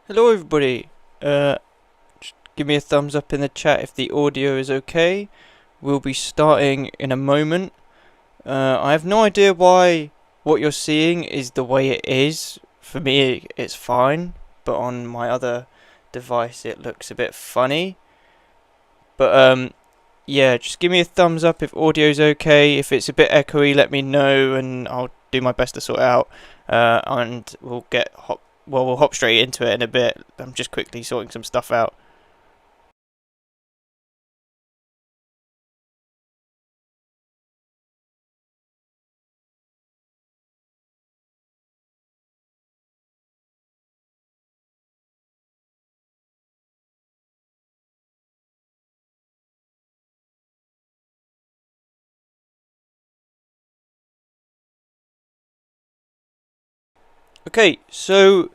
Hello everybody, just give me a thumbs up in the chat if the audio is okay. We'll be starting in a moment. I have no idea why what you're seeing is the way it is. For me it's fine, but on my other device it looks a bit funny. But yeah, just give me a thumbs up if audio's okay. If it's a bit echoey, let me know and I'll do my best to sort it out. And we'll hop straight into it in a bit. I'm just quickly sorting some stuff out. Okay, so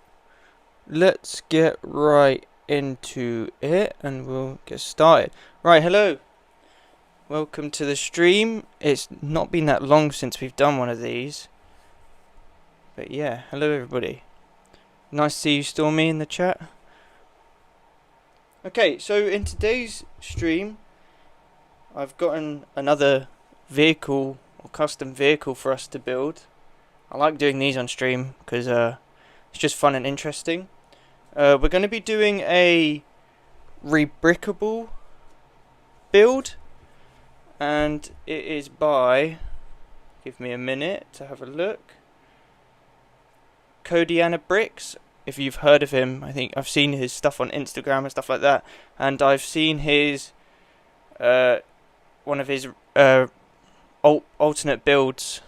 let's get right into it and we'll get started. Right, hello. Welcome to the stream. It's not been that long since we've done one of these. But yeah, hello everybody. Nice to see you, Stormy, in the chat. Okay, so in today's stream, I've gotten another vehicle or custom vehicle for us to build. I like doing these on stream because it's just fun and interesting. We're going to be doing a rebrickable build, and it is by, give me a minute to have a look, Kodiana Bricks. If you've heard of him, I think I've seen his stuff on Instagram and stuff like that, and I've seen his one of his alternate builds.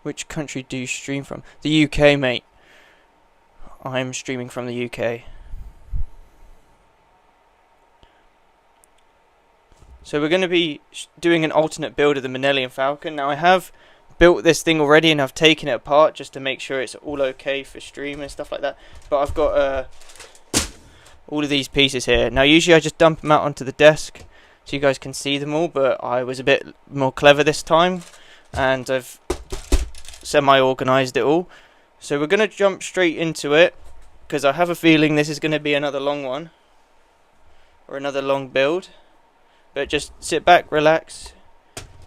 Which country do you stream from? The UK, mate. I'm streaming from the UK. So we're going to be doing an alternate build of the Manelian Falcon. Now I have built this thing already and I've taken it apart just to make sure it's all okay for stream and stuff like that. But I've got all of these pieces here. Now usually I just dump them out onto the desk so you guys can see them all, but I was a bit more clever this time and I've semi-organised it all. So we're going to jump straight into it because I have a feeling this is going to be another long one or another long build. But just sit back, relax,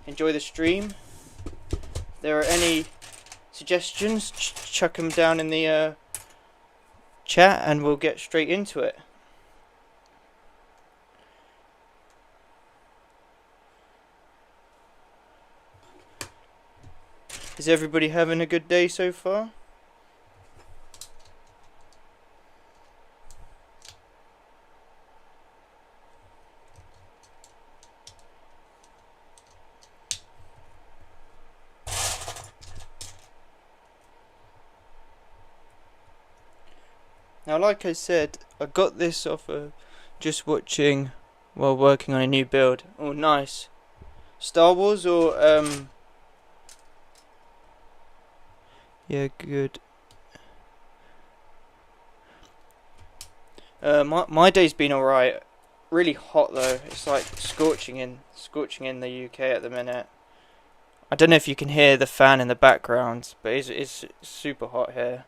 enjoy the stream. If there are any suggestions, chuck them down in the chat and we'll get straight into it. Is everybody having a good day so far? Now, like I said, I got this off of just watching while working on a new build. Oh, nice. Star Wars or yeah, good. My day's been alright. Really hot though. It's like scorching in the UK at the minute. I don't know if you can hear the fan in the background, but it's super hot here.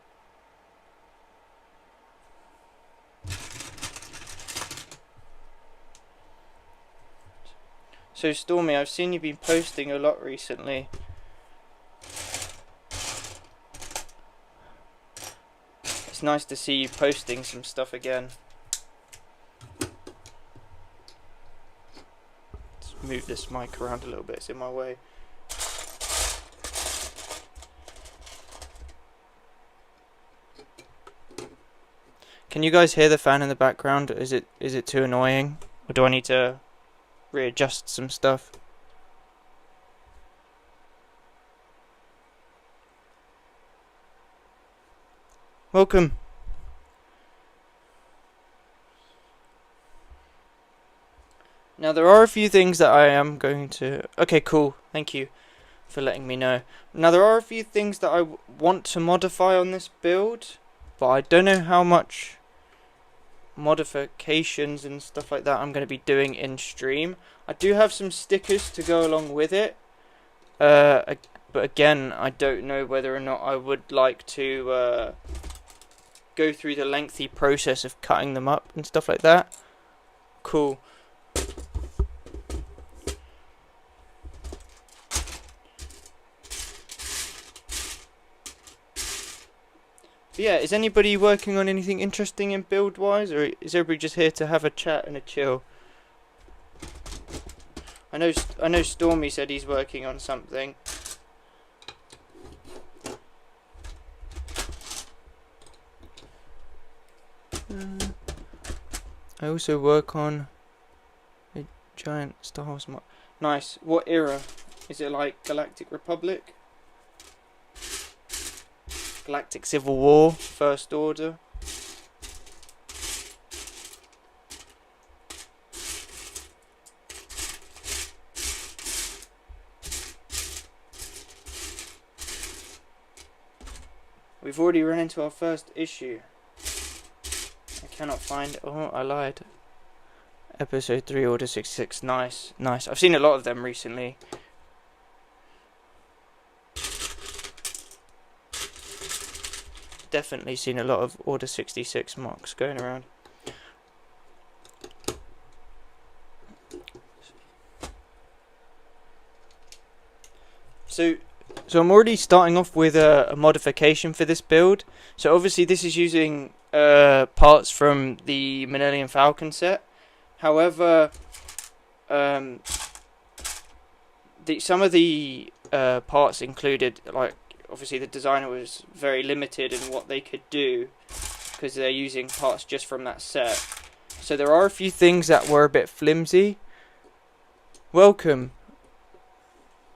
So Stormy, I've seen you've been posting a lot recently. It's nice to see you posting some stuff again. Let's move this mic around a little bit, it's in my way. Can you guys hear the fan in the background? Is it too annoying? Or do I need to readjust some stuff? Welcome. Now there are a few things that I am going to... Okay, cool. Thank you for letting me know. Now there are a few things that I want to modify on this build, but I don't know how much modifications and stuff like that I'm going to be doing in stream. I do have some stickers to go along with it. but again, I don't know whether or not I would like to go through the lengthy process of cutting them up and stuff like that. Cool. But yeah, is anybody working on anything interesting in build wise, or is everybody just here to have a chat and a chill? I know Stormy said he's working on something. I also work on a giant Star Wars mod. Nice. What era? Is it like Galactic Republic? Galactic Civil War? First Order? We've already run into our first issue. I cannot find... Oh, I lied. Episode 3, Order 66. Nice, nice. I've seen a lot of them recently. Definitely seen a lot of Order 66 mocks going around. So I'm already starting off with a modification for this build. So obviously this is using parts from the Millennium Falcon set. However, some of the parts included, like obviously the designer was very limited in what they could do because they're using parts just from that set. So there are a few things that were a bit flimsy. Welcome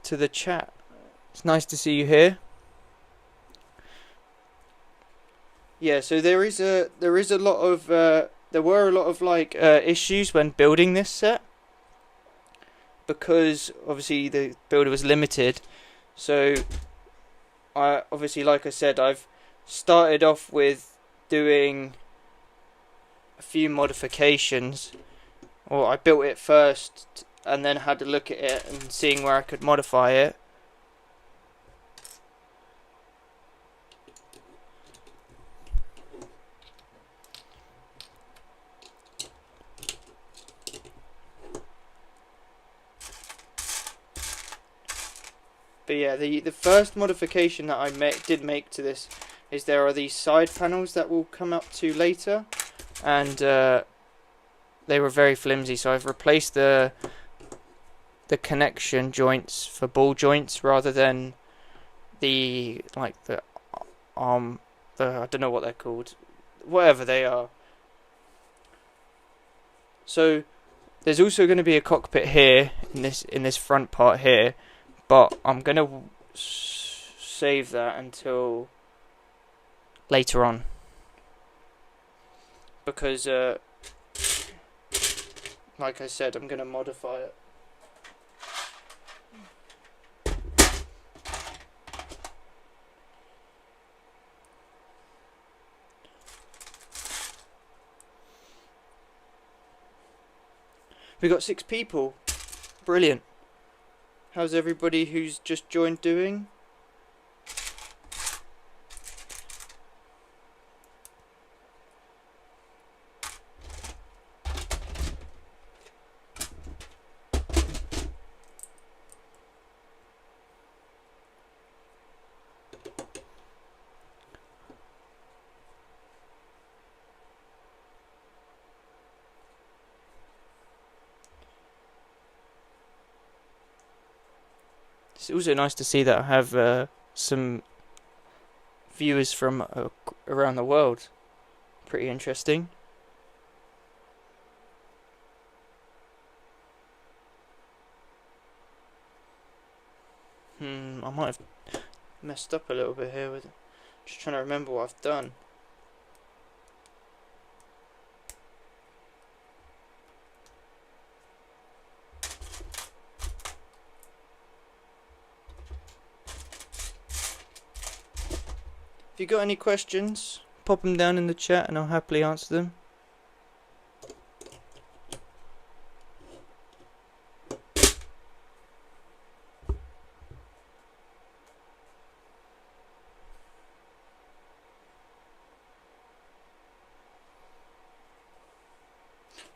to the chat. It's nice to see you here. Yeah, so there were a lot of like issues when building this set because obviously the builder was limited. So I obviously, like I said, I've started off with doing a few modifications, or I built it first and then had to look at it and seeing where I could modify it. But yeah, the first modification that I did make to this is there are these side panels that we'll come up to later, and they were very flimsy, so I've replaced the connection joints for ball joints rather than the I don't know what they're called, whatever they are. So there's also going to be a cockpit here in this front part here. But I'm going to save that until later on. Because, like I said, I'm going to modify it. We got 6 people. Brilliant. How's everybody who's just joined doing? It's also nice to see that I have some viewers from around the world. Pretty interesting. I might have messed up a little bit here with it. Just trying to remember what I've done. If you got any questions, pop them down in the chat and I'll happily answer them.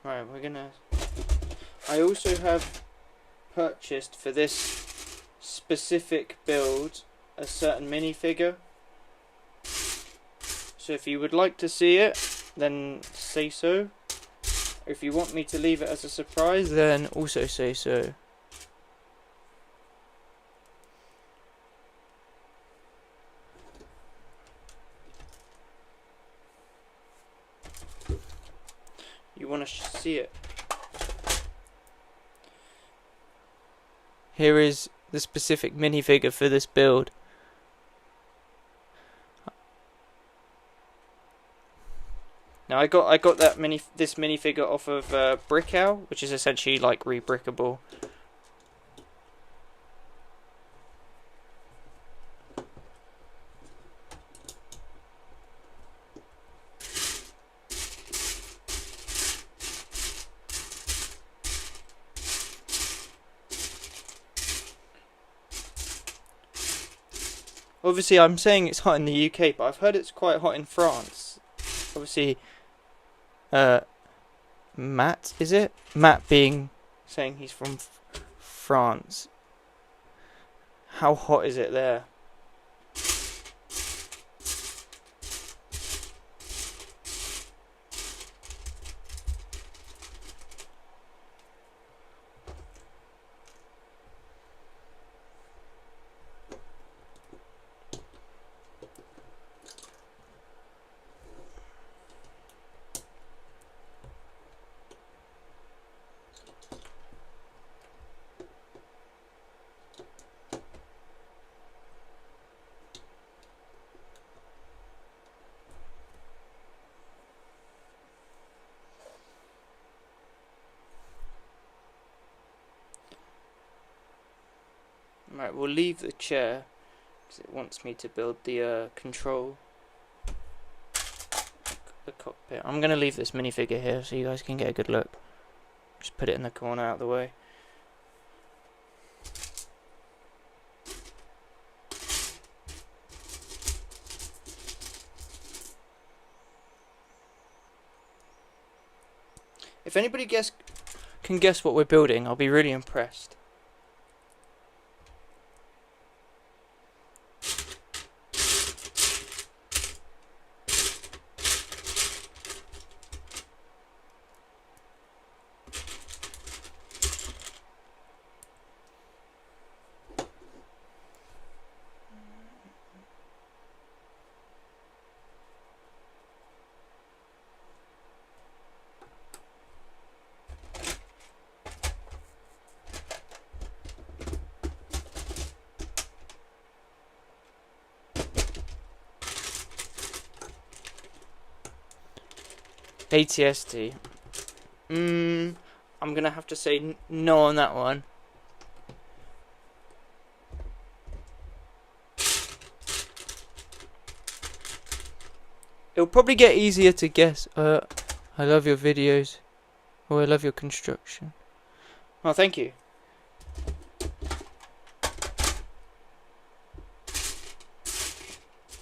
Right, we're gonna... I also have purchased for this specific build a certain minifigure. So if you would like to see it, then say so. If you want me to leave it as a surprise, then also say so. You want to see it? Here is the specific minifigure for this build. Now I got this minifigure off of Brickow, which is essentially like rebrickable. Obviously, I'm saying it's hot in the UK, but I've heard it's quite hot in France. Obviously, Matt, is it? Matt saying he's from France. How hot is it there? Right, we'll leave the chair because it wants me to build the the cockpit. I'm gonna leave this minifigure here so you guys can get a good look. Just put it in the corner out of the way. If anybody can guess what we're building, I'll be really impressed. ATST. I'm gonna have to say no on that one. It'll probably get easier to guess. I love your videos. Or I love your construction. Oh, thank you.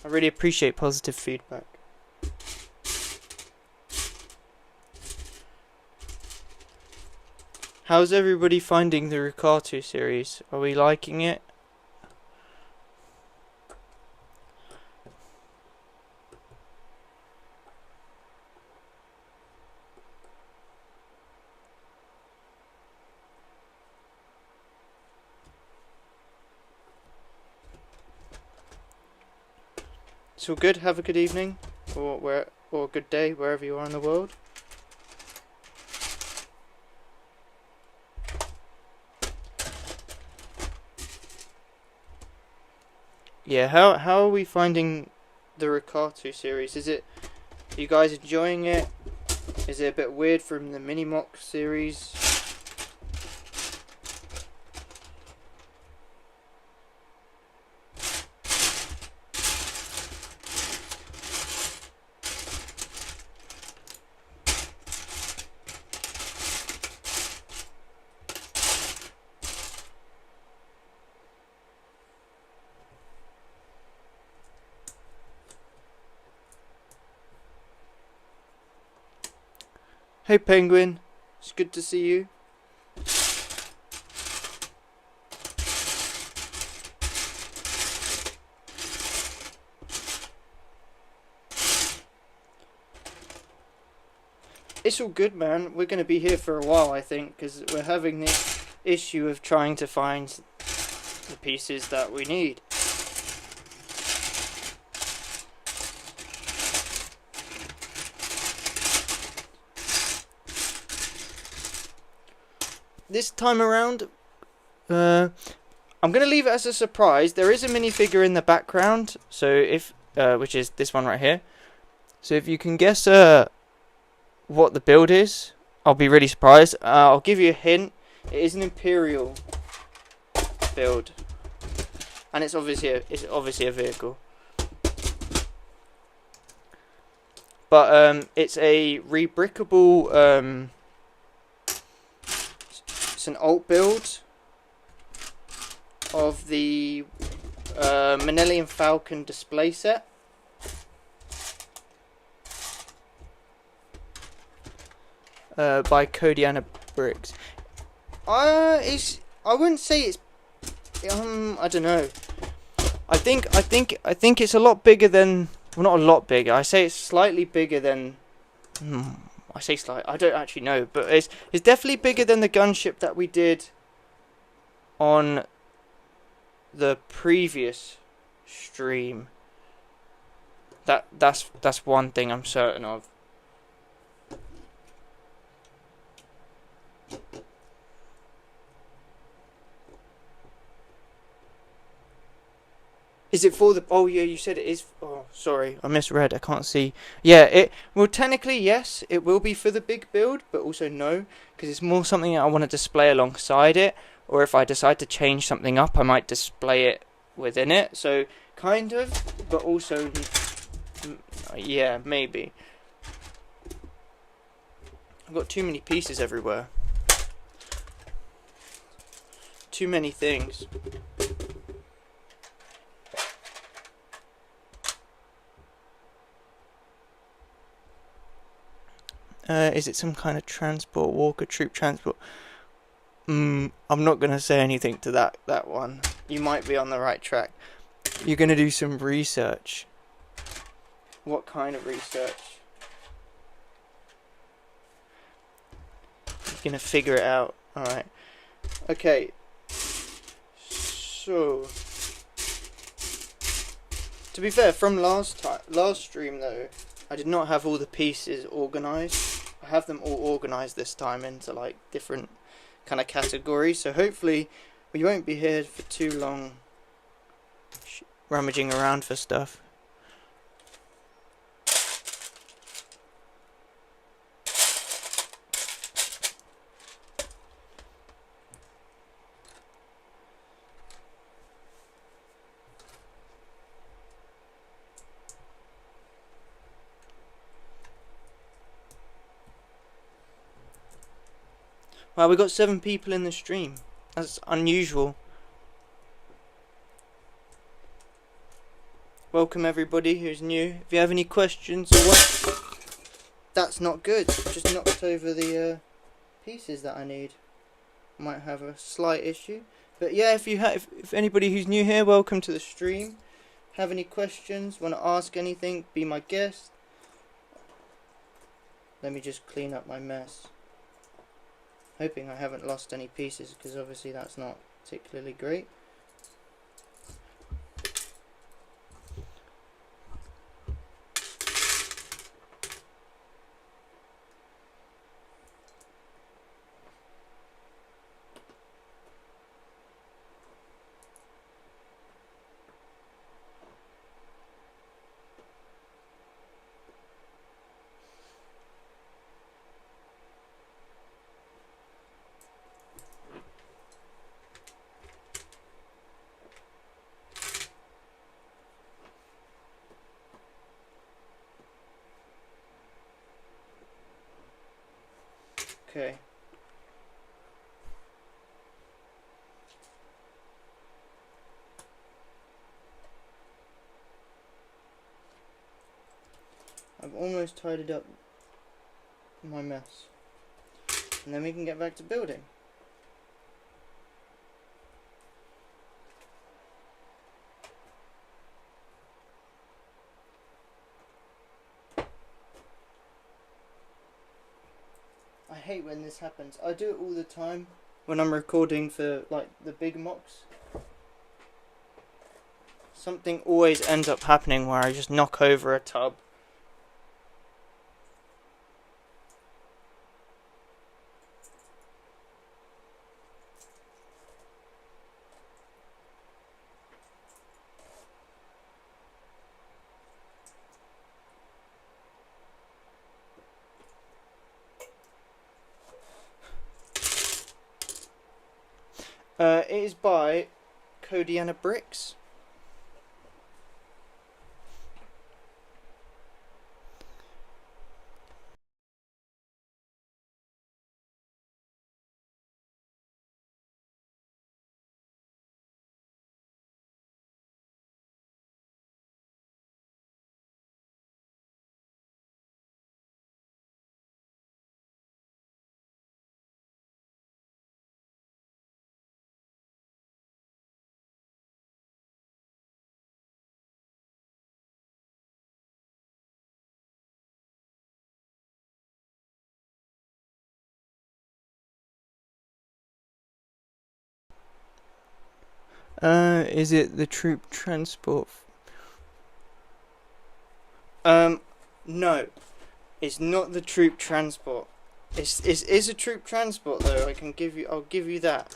I really appreciate positive feedback. How's everybody finding the Riccardo series? Are we liking it? It's all good. Have a good evening, or a good day wherever you are in the world. Yeah, how are we finding the Riccardo series? Are you guys enjoying it? Is it a bit weird from the Minimox series? Hey Penguin, It's good to see you. It's all good, man. We're going to be here for a while, I think, because we're having this issue of trying to find the pieces that we need. This time around, I'm going to leave it as a surprise. There is a minifigure in the background, so if which is this one right here. So if you can guess what the build is, I'll be really surprised. I'll give you a hint. It is an Imperial build, and it's obviously a vehicle. But it's a rebrickable. It's an alt build of the Manelian Falcon display set. By Kodiana Bricks. I wouldn't say it's I don't know. I think it's a lot bigger than, well, not a lot bigger. I say it's slightly bigger than I say slight. I don't actually know, but it's definitely bigger than the gunship that we did on the previous stream. That's one thing I'm certain of. Is it for the... Oh, yeah, you said it is... Oh, sorry, I misread. I can't see. Yeah, it... Well, technically, yes, it will be for the big build, but also no, because it's more something that I want to display alongside it, or if I decide to change something up, I might display it within it. So, kind of, but also... Yeah, maybe. I've got too many pieces everywhere. Too many things. Is it some kind of transport, walker, troop transport? I'm not going to say anything to that one. You might be on the right track. You're going to do some research. What kind of research? You're going to figure it out. Alright. Okay. So... To be fair, from last stream though, I did not have all the pieces organised. I have them all organised this time into like different kind of categories. So hopefully we won't be here for too long rummaging around for stuff. Wow, we got 7 people in the stream. That's unusual. Welcome everybody who's new. If you have any questions or what... That's not good. Just knocked over the pieces that I need. Might have a slight issue. But yeah, if anybody who's new here, welcome to the stream. Have any questions, want to ask anything, be my guest. Let me just clean up my mess. Hoping I haven't lost any pieces, because obviously that's not particularly great. Okay. I've almost tidied up my mess. and then we can get back to building. I hate when this happens. I do it all the time when I'm recording for like the big mocks. Something always ends up happening where I just knock over a tub. It is by Codiana Bricks. Is it the troop transport? No. It's not the troop transport. It's a troop transport though, I'll give you that.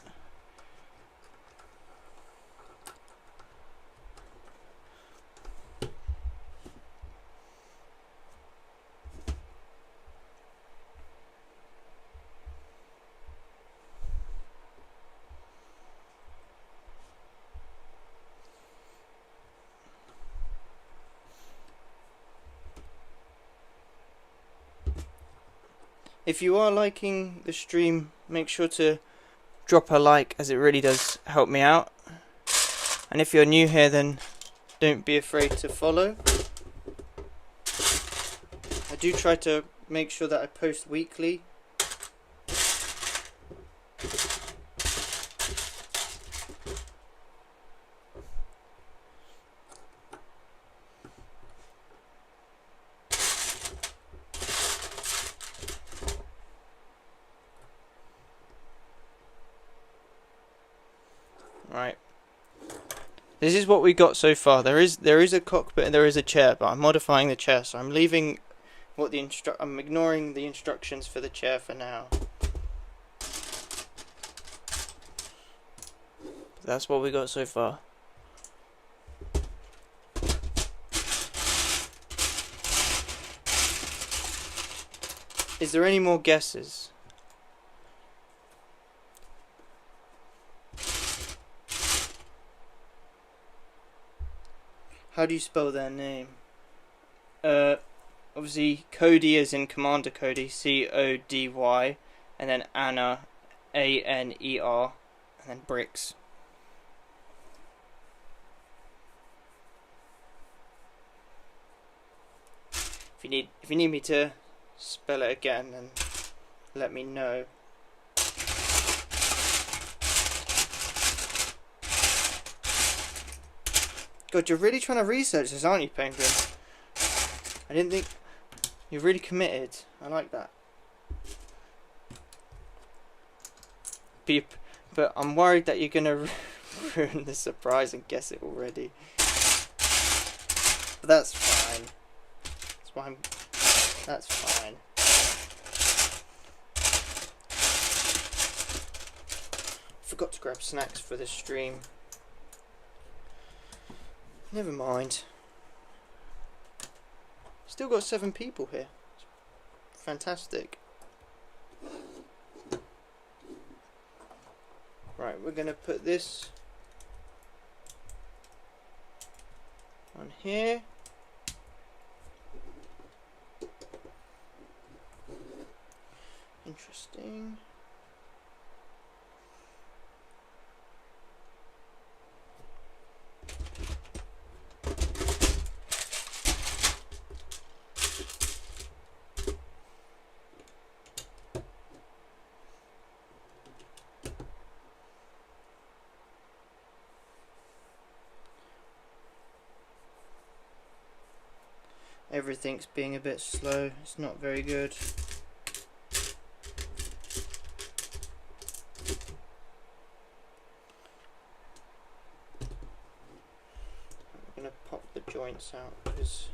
If you are liking the stream, make sure to drop a like, as it really does help me out. And if you're new here, then don't be afraid to follow. I do try to make sure that I post weekly. Right. This is what we got so far. There is a cockpit and there is a chair, but I'm modifying the chair, so I'm leaving what I'm ignoring the instructions for the chair for now. That's what we got so far. Is there any more guesses? How do you spell their name? Obviously Cody is in Commander Cody, C-O-D-Y, and then Anna, A-N-E-R, and then Bricks. If you need me to spell it again, then let me know. God, you're really trying to research this, aren't you, Penguin? I didn't think... You're really committed. I like that. Beep. But I'm worried that you're going to ruin the surprise and guess it already. But that's fine. That's fine. Forgot to grab snacks for this stream. Never mind. Still got 7 people here. Fantastic. Right, we're going to put this on here. Interesting. everything's being a bit slow. It's not very good. I'm gonna pop the joints out because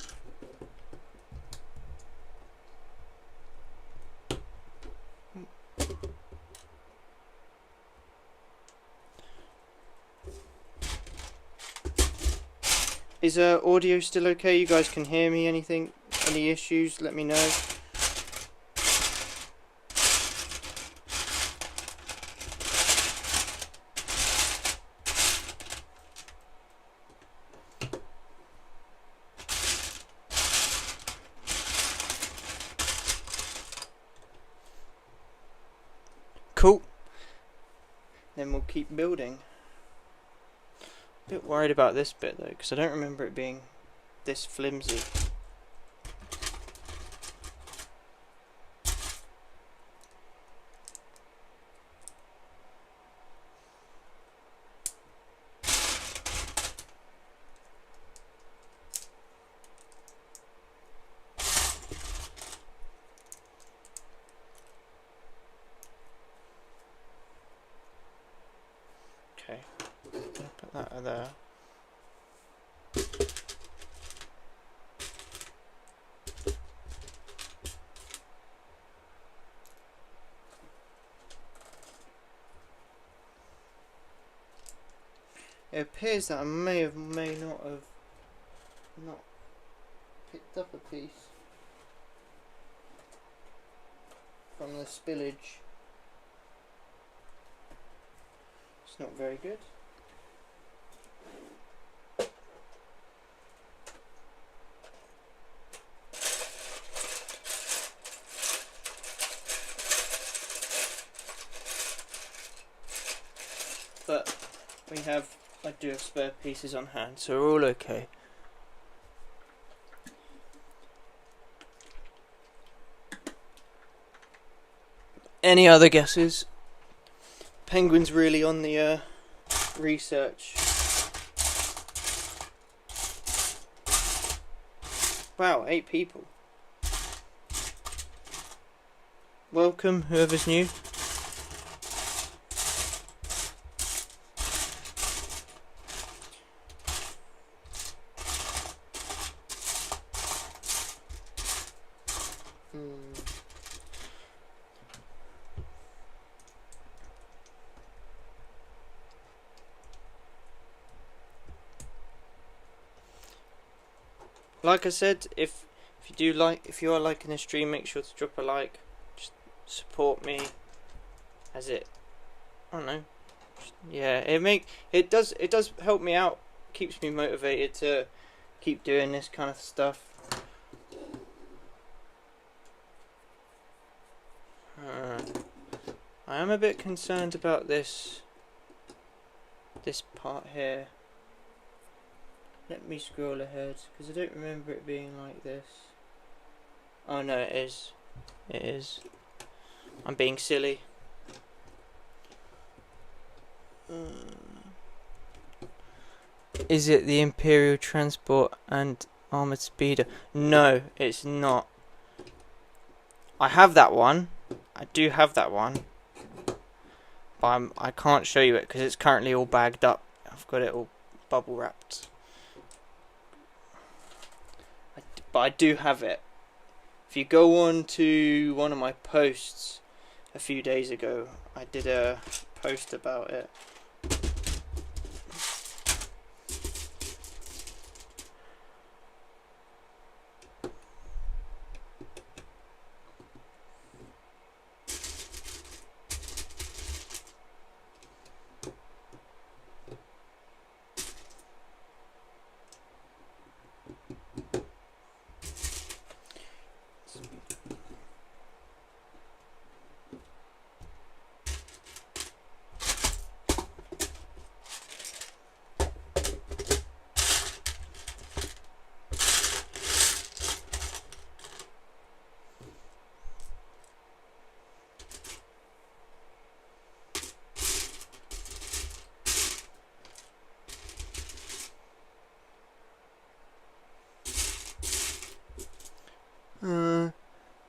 is audio still okay? You guys can hear me? Anything? Any issues? Let me know. Cool. Then we'll keep building. A bit worried about this bit though, because I don't remember it being this flimsy. Okay, put that there. It appears that I may not have picked up a piece from the spillage. It's not very good. But I do have spare pieces on hand, so we're all okay. Any other guesses? Penguin's really on the research. Wow, 8 people. Welcome, whoever's new. Like I said, if you are liking the stream, make sure to drop a like. Just support me, as it, I don't know. Yeah, it does help me out. Keeps me motivated to keep doing this kind of stuff. I am a bit concerned about this part here. Let me scroll ahead, because I don't remember it being like this. Oh no, it is. It is. I'm being silly. Is it the Imperial Transport and Armoured Speeder? No, it's not. I have that one. I do have that one. But I can't show you it because it's currently all bagged up. I've got it all bubble wrapped. But I do have it. If you go on to one of my posts a few days ago, I did a post about it.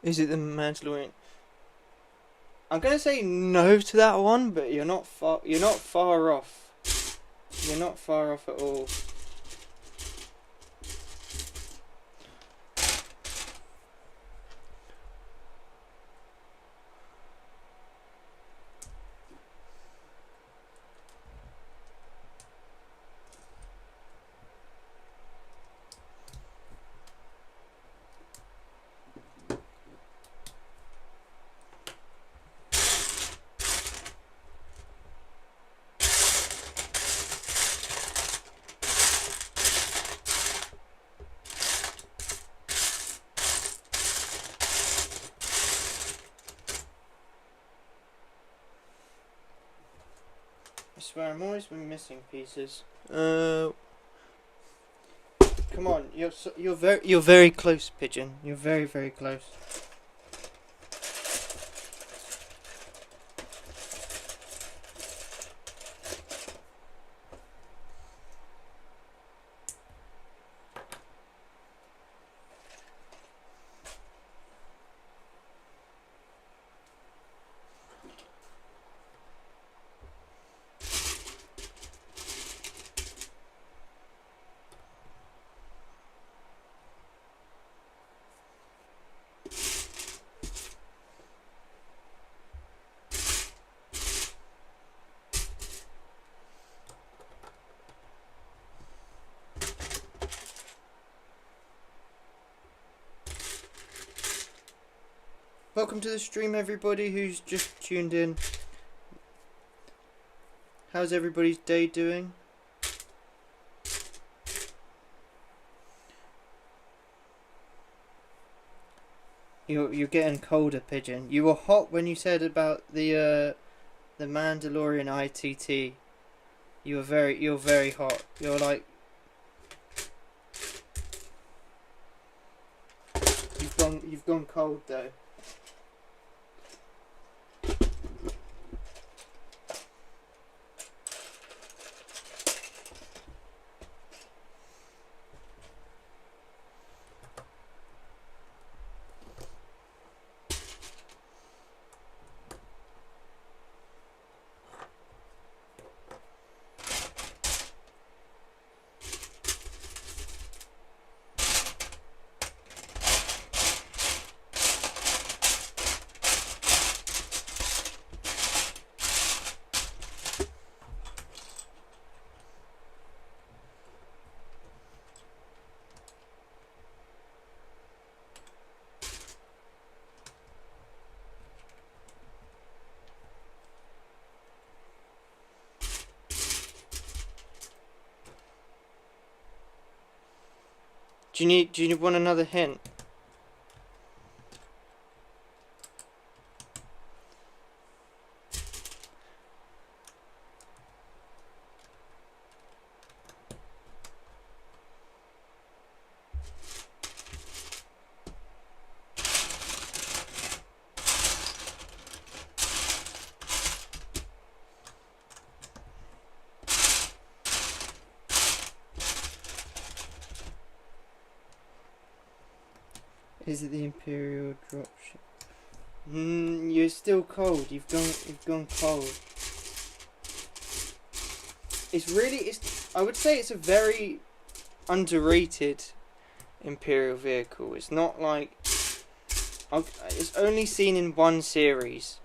Is it the Mandalorian? I'm gonna say no to that one, but you're not far. You're not far off. You're not far off at all. I swear, I'm always been missing pieces. Come on, you're very close, Pigeon. You're very, very close. Welcome to the stream, everybody who's just tuned in. How's everybody's day doing? You're getting colder, Pigeon. You were hot when you said about the Mandalorian ITT. You're very hot. You're like you've gone cold though. Do you want another hint? Is it the Imperial dropship? You're still cold. You've gone cold. I would say it's a very underrated Imperial vehicle. It's not like it's only seen in one series.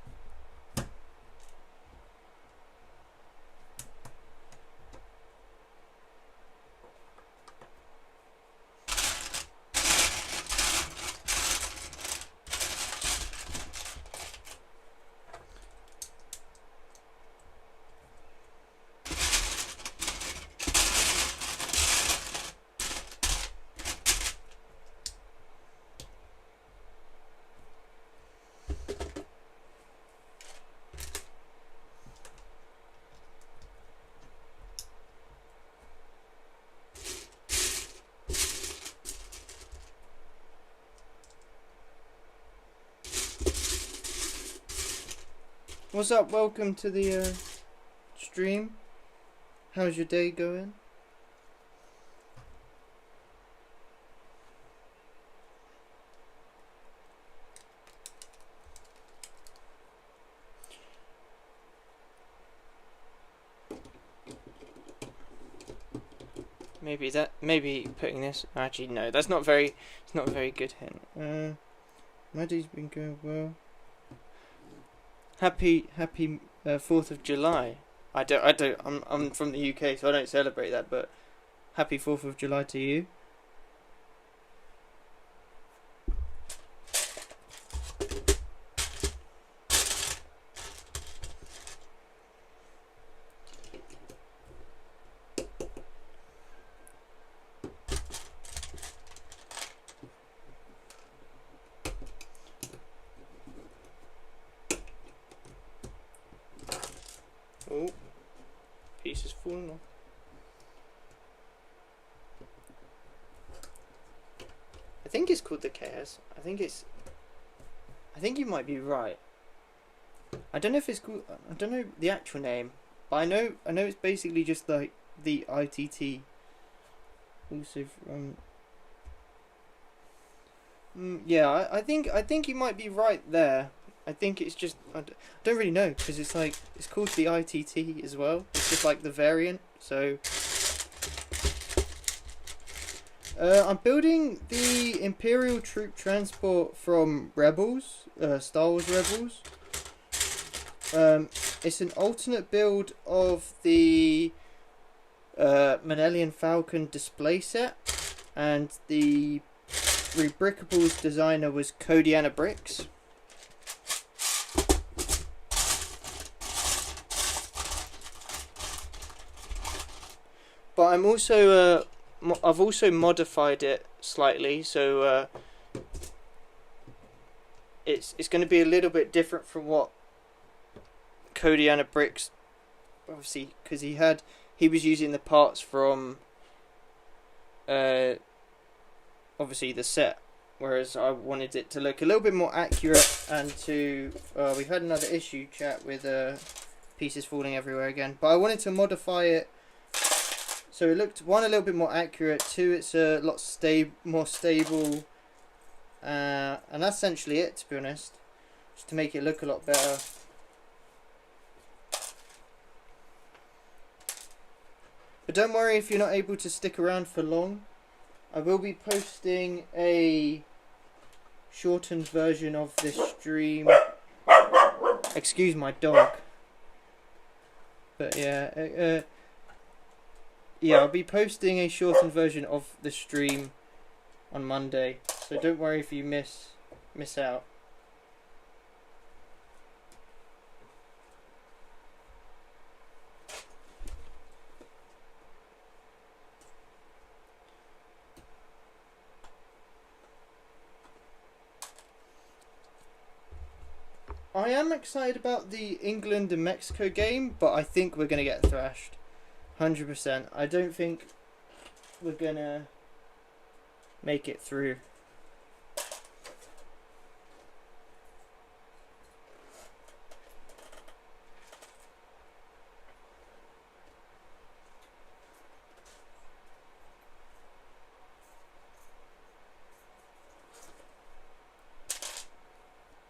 What's up? Welcome to the stream. How's your day going? maybe putting this. Actually, no, that's not very. It's not a very good hint. My day's been going well. Happy 4th of July. I'm from the UK, so I don't celebrate that. But happy 4th of July to you. Oh, piece is falling off. I think it's called the Chaos. I think you might be right. I don't know if it's called. I don't know the actual name, but I know it's basically just like the ITT. Also from. Yeah, I think you might be right there. I think it's just I don't really know because it's like it's called the ITT as well. It's just like the variant. So I'm building the Imperial Troop Transport from Rebels, Star Wars Rebels. It's an alternate build of the Millennium Falcon display set, and the Rebrickables designer was Kodiana Bricks. But I'm also I've also modified it slightly, so it's going to be a little bit different from what Kodiana Bricks, obviously, because he was using the parts from obviously the set, whereas I wanted it to look a little bit more accurate and to we've had another issue chat with pieces falling everywhere again, but I wanted to modify it. So it looked, one, a little bit more accurate, two, it's a lot more stable, and that's essentially it, to be honest, just to make it look a lot better. But don't worry if you're not able to stick around for long. I will be posting a shortened version of this stream. Excuse my dog. But yeah, yeah, I'll be posting a shortened version of the stream on Monday, so don't worry if you miss out. I am excited about the England and Mexico game, but I think we're going to get thrashed. 100%. I don't think we're going to make it through.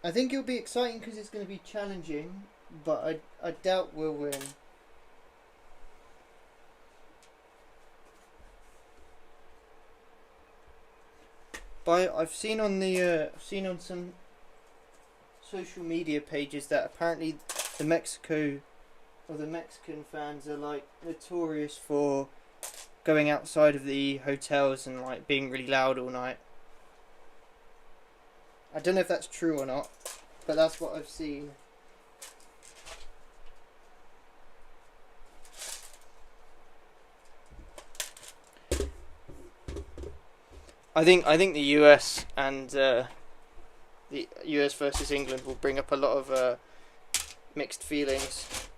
I think it'll be exciting because it's going to be challenging, but I doubt we'll win. But I've seen on some social media pages that apparently the Mexican fans are like notorious for going outside of the hotels and like being really loud all night. I don't know if that's true or not, but that's what I've seen. I think the US and the US versus England will bring up a lot of mixed feelings,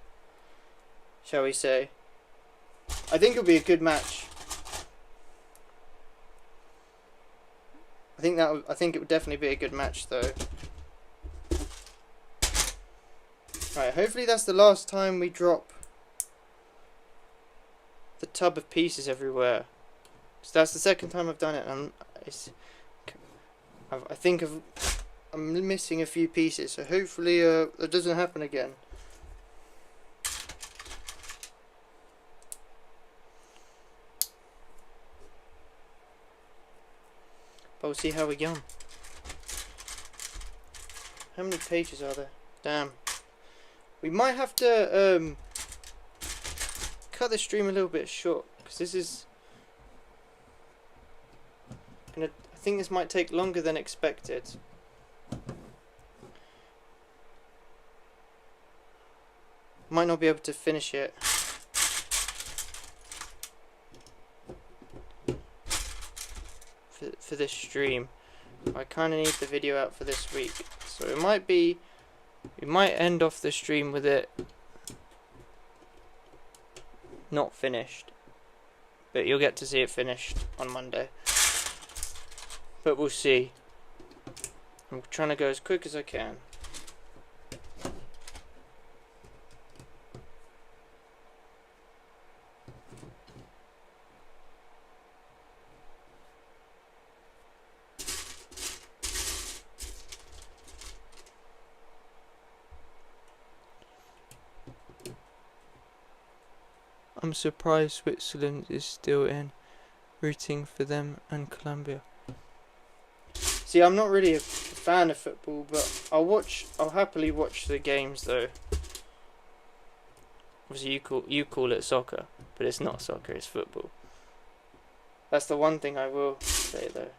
shall we say. I think it'll be a good match. I think it would definitely be a good match, though. Right, hopefully that's the last time we drop the tub of pieces everywhere. So that's the second time I've done it, and I'm missing a few pieces. So hopefully that doesn't happen again. I'll see how we get on. How many pages are there? Damn. We might have to cut the stream a little bit short, because this is gonna, I think this might take longer than expected. Might not be able to finish it. For this stream. I kind of need the video out for this week. So it might be, we might end off the stream with it not finished. But you'll get to see it finished on Monday. But we'll see. I'm trying to go as quick as I can. I'm surprised Switzerland is still in, rooting for them and Colombia. See, I'm not really a fan of football, but I'll happily watch the games though. Obviously you call it soccer, but it's not soccer, it's football. That's the one thing I will say though.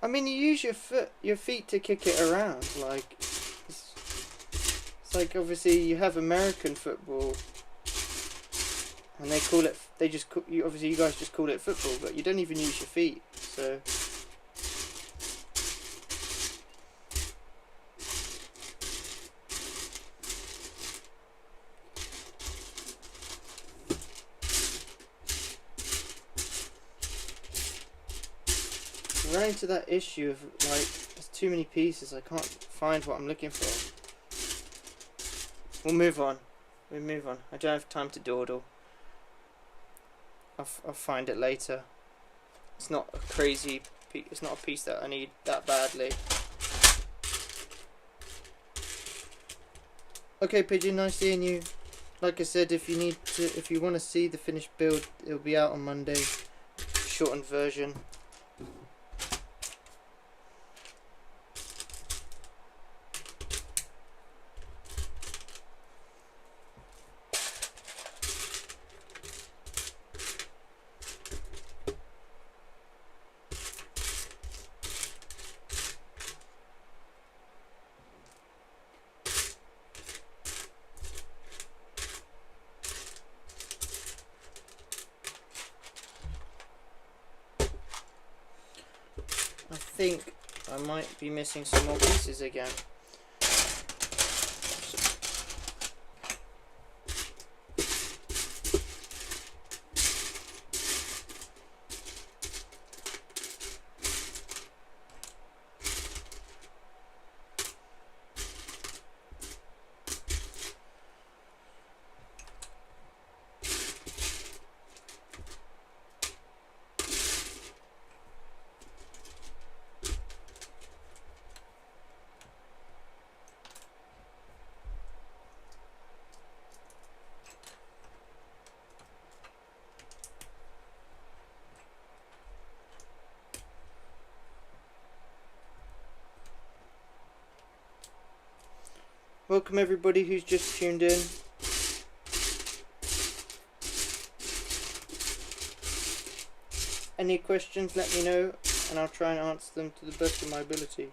I mean, you use your feet to kick it around. Like, it's like obviously you have American football, and they call it. Obviously you guys just call it football, but you don't even use your feet. So. I'm running into that issue of like there's too many pieces, I can't find what I'm looking for. We'll move on. I don't have time to dawdle. I'll find it later. It's not a crazy it's not a piece that I need that badly. Okay, Pigeon, nice seeing you. Like I said, if you want to see the finished build, it'll be out on Monday. Shortened version. I think I might be missing some more pieces again. Welcome everybody who's just tuned in. Any questions, let me know and I'll try and answer them to the best of my ability.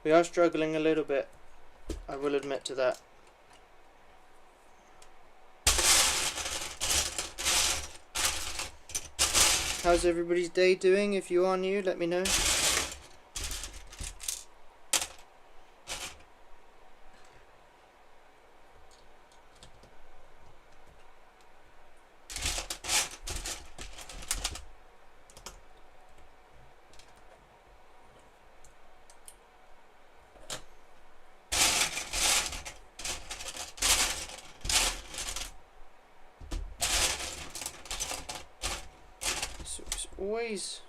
We are struggling a little bit, I will admit to that. How's everybody's day doing? If you are new, let me know. always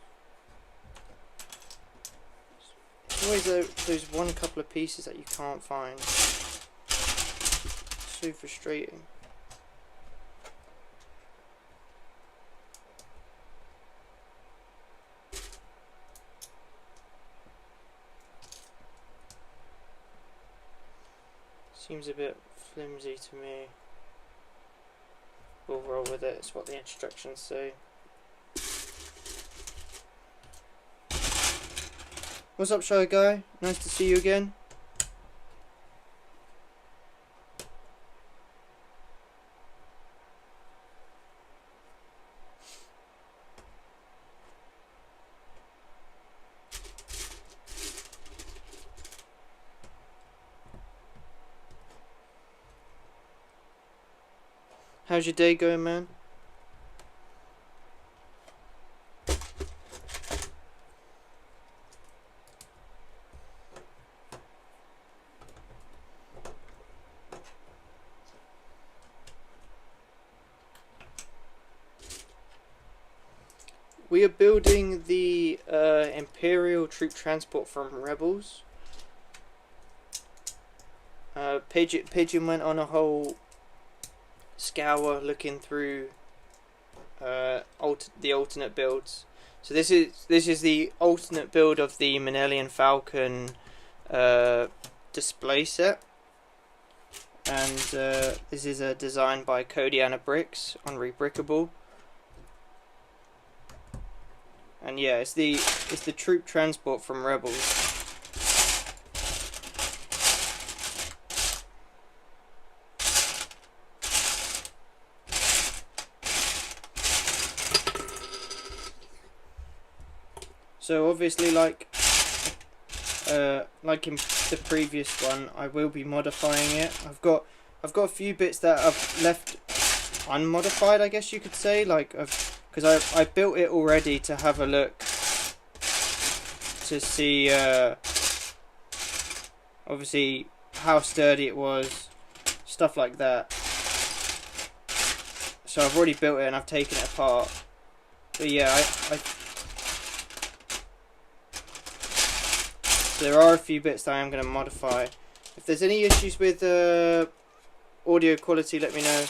those one couple of pieces that you can't find. So frustrating. Seems a bit flimsy to me. We'll roll with it, it's what the instructions say. What's up, Shy Guy? Nice to see you again. How's your day going, man? We are building the Imperial troop transport from Rebels. Pigeon went on a whole scour looking through the alternate builds. So this is the alternate build of the Manelian Falcon display set, and this is a design by Kodiana Bricks on Rebrickable. And yeah, it's the troop transport from Rebels. So obviously, like in the previous one, I will be modifying it. I've got a few bits that I've left unmodified, I guess you could say, because I built it already to have a look to see obviously how sturdy it was, stuff like that. So I've already built it and I've taken it apart. But yeah, there are a few bits that I am going to modify. If there's any issues with audio quality, let me know.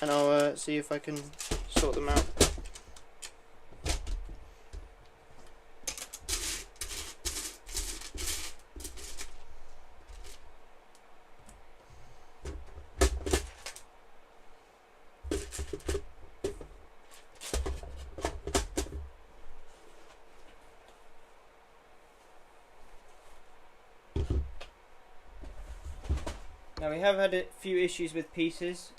And I'll see if I can sort them out. Now we have had a few issues with pieces.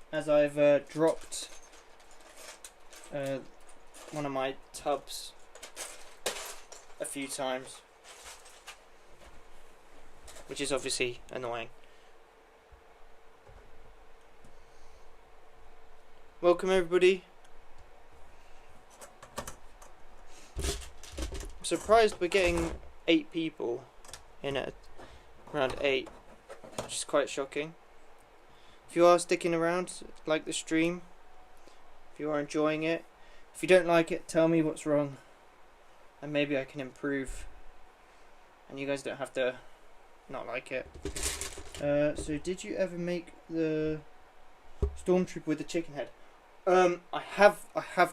As I've dropped one of my tubs a few times, which is obviously annoying. Welcome everybody. I'm surprised we're getting 8 people in at around 8, which is quite shocking. If you are sticking around, like the stream, if you are enjoying it, if you don't like it, tell me what's wrong and maybe I can improve, and you guys don't have to not like it. So did you ever make the Stormtrooper with the chicken head? I have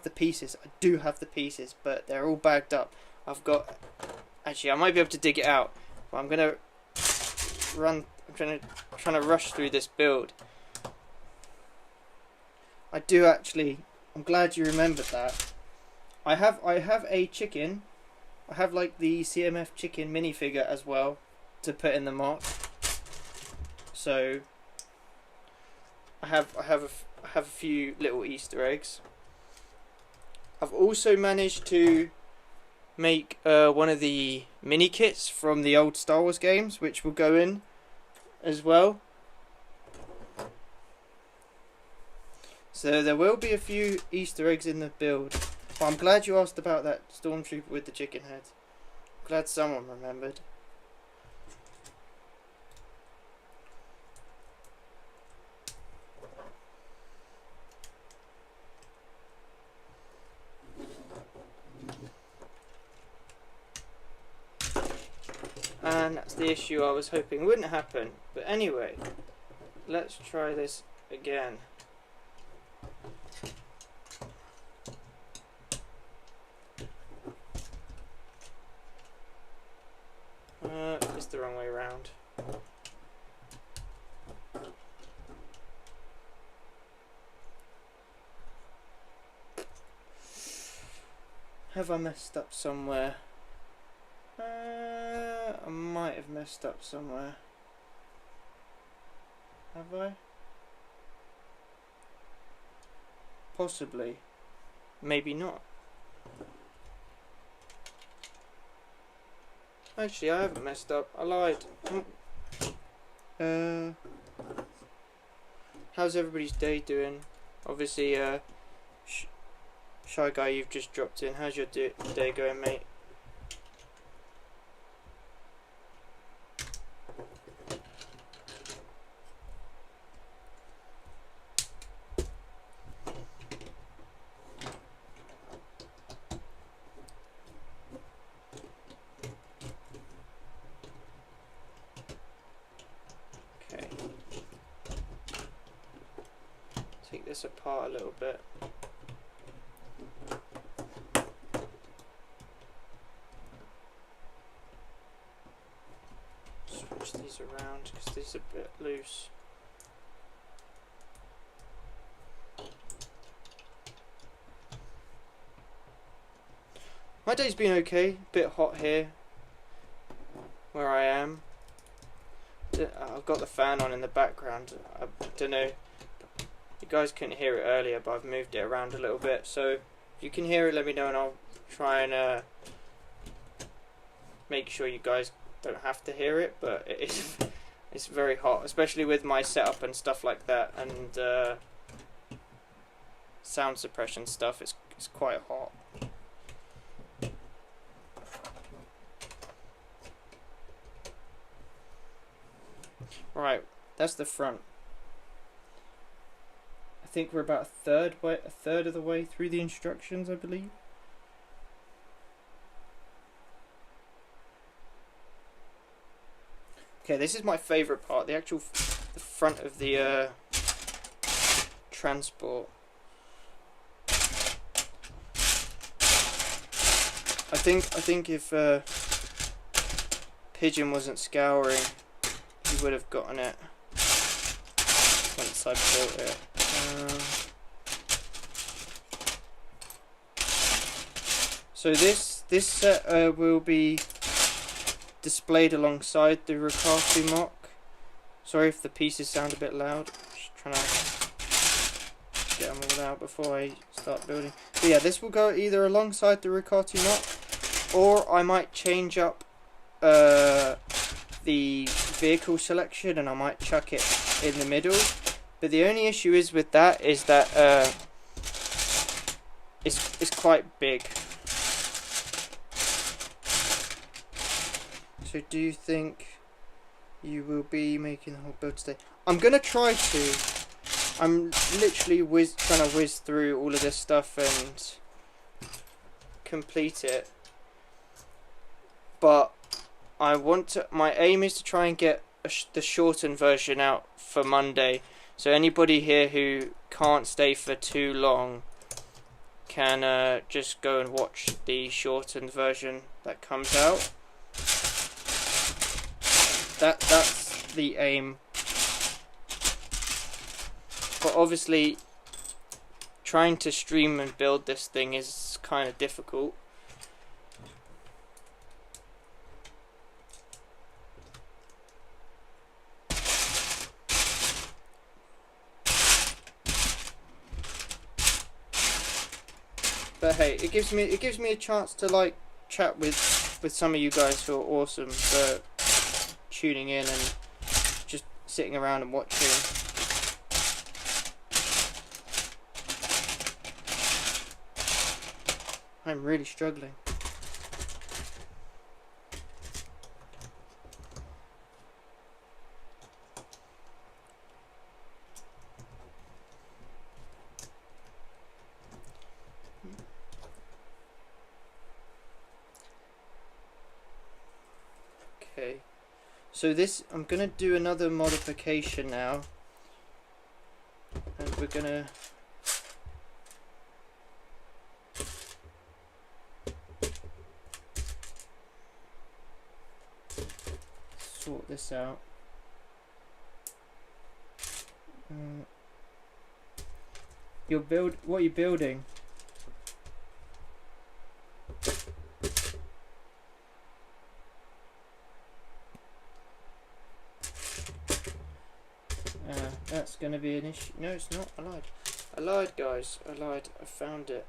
the pieces. I do have the pieces, but they're all bagged up. Actually, I might be able to dig it out, but I'm trying to rush through this build. I do actually. I'm glad you remembered that. I have a chicken. I have like the CMF chicken minifigure as well to put in the mock. So I have a few little Easter eggs. I've also managed to make one of the mini kits from the old Star Wars games, which will go in as well. So there will be a few Easter eggs in the build. Well, I'm glad you asked about that stormtrooper with the chicken head. Glad someone remembered. And that's the issue I was hoping wouldn't happen. But anyway, let's try this again. It's the wrong way around. Have I messed up somewhere? I might have messed up somewhere. Have I? Possibly. Maybe not. Actually, I haven't messed up. I lied. How's everybody's day doing? Obviously, Shy Guy, you've just dropped in. How's your day going, mate? Okay. Take this apart a little bit. Switch these around because these are a bit loose. My day's been okay, bit hot here where I am. I've got the fan on in the background. I don't know, you guys couldn't hear it earlier, but I've moved it around a little bit, so if you can hear it, let me know and I'll try and make sure you guys don't have to hear it. But it's very hot, especially with my setup and stuff like that, and sound suppression stuff. It's quite hot. Right, that's the front. I think we're about a third of the way through the instructions, I believe. Okay, this is my favourite part, the front of the transport. I think if Pigeon wasn't scouring, he would have gotten it once I built it. So this set will be displayed alongside the Riccardi mock. Sorry if the pieces sound a bit loud. Just trying to get them all out before I start building. But yeah, this will go either alongside the Riccardi mock, or I might change up the vehicle selection and I might chuck it in the middle. But the only issue is with that is that it's quite big. So do you think you will be making the whole build today? I'm gonna try to. I'm literally trying to whiz through all of this stuff and complete it. But my aim is to try and get the shortened version out for Monday. So anybody here who can't stay for too long can just go and watch the shortened version that comes out. That's the aim. But obviously, trying to stream and build this thing is kind of difficult. But hey, it gives me a chance to like chat with some of you guys who are awesome for tuning in and just sitting around and watching. I'm really struggling. Okay, so this, I'm gonna do another modification now, and we're gonna sort this out. What are you building? That's gonna be an issue. No, it's not. I lied. I lied, guys. I lied. I found it.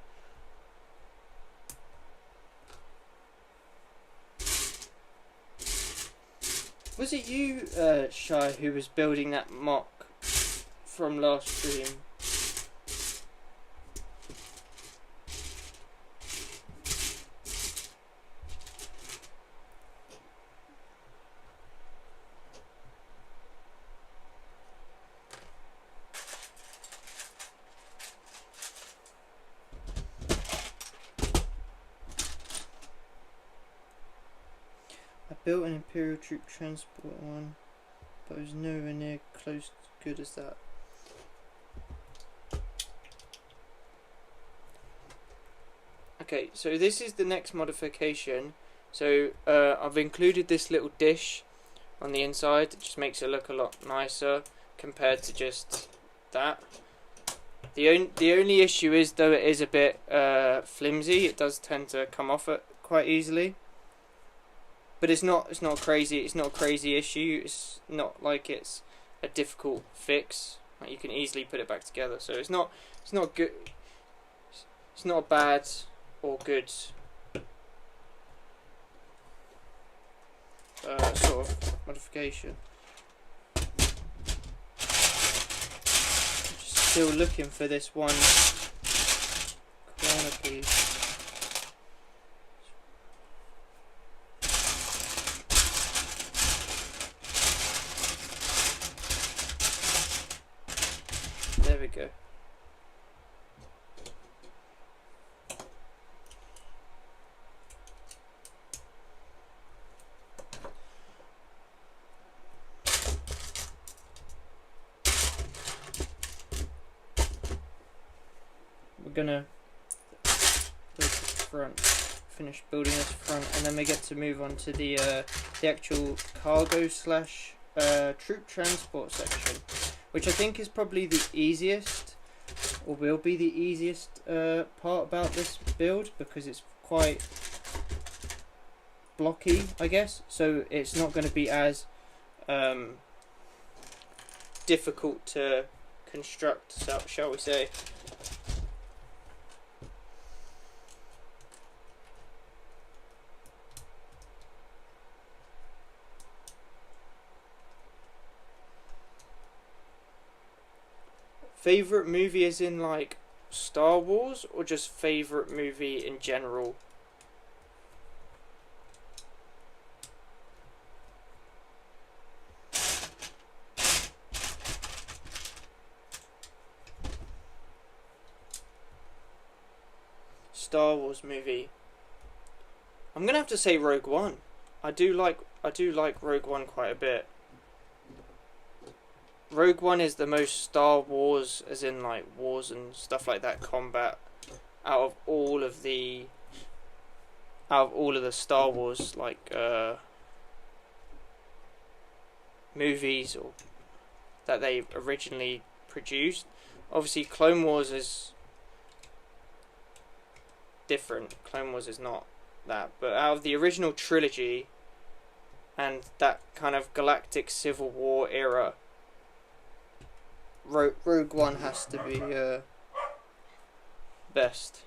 Was it you, Shy, who was building that mock from last stream? Built an Imperial troop transport one, but it was nowhere near close to good as that. Okay, so this is the next modification. So I've included this little dish on the inside. It just makes it look a lot nicer compared to just that. The only issue is, though, it is a bit flimsy. It does tend to come off it quite easily. But it's not crazy. It's not a crazy issue. It's not like it's a difficult fix. Like, you can easily put it back together. So it's not good. It's not bad or good sort of modification. I'm just still looking for this one corner piece. There we go. We're gonna build the front, finish building this front, and then we get to move on to the actual cargo slash troop transport section, which I think is probably the easiest, or will be the easiest part about this build, because it's quite blocky, I guess, so it's not going to be as difficult to construct, shall we say. Favorite movie as in like Star Wars, or just favorite movie in general? Star Wars movie. I'm gonna have to say Rogue One. I do like Rogue One quite a bit. Rogue One is the most Star Wars, as in like wars and stuff like that, combat, out of all of the Star Wars like movies or that they originally produced. Obviously Clone Wars is different. Clone Wars is not that, but out of the original trilogy and that kind of galactic civil war era, Rogue One has to be best.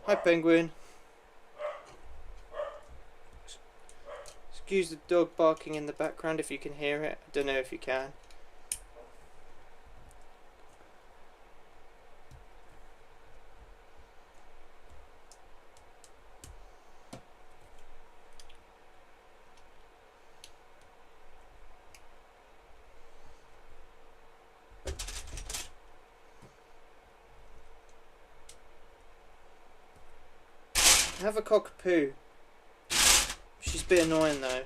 Hi Penguin. Excuse the dog barking in the background if you can hear it. I don't know if you can. Have a cockapoo. She's a bit annoying though.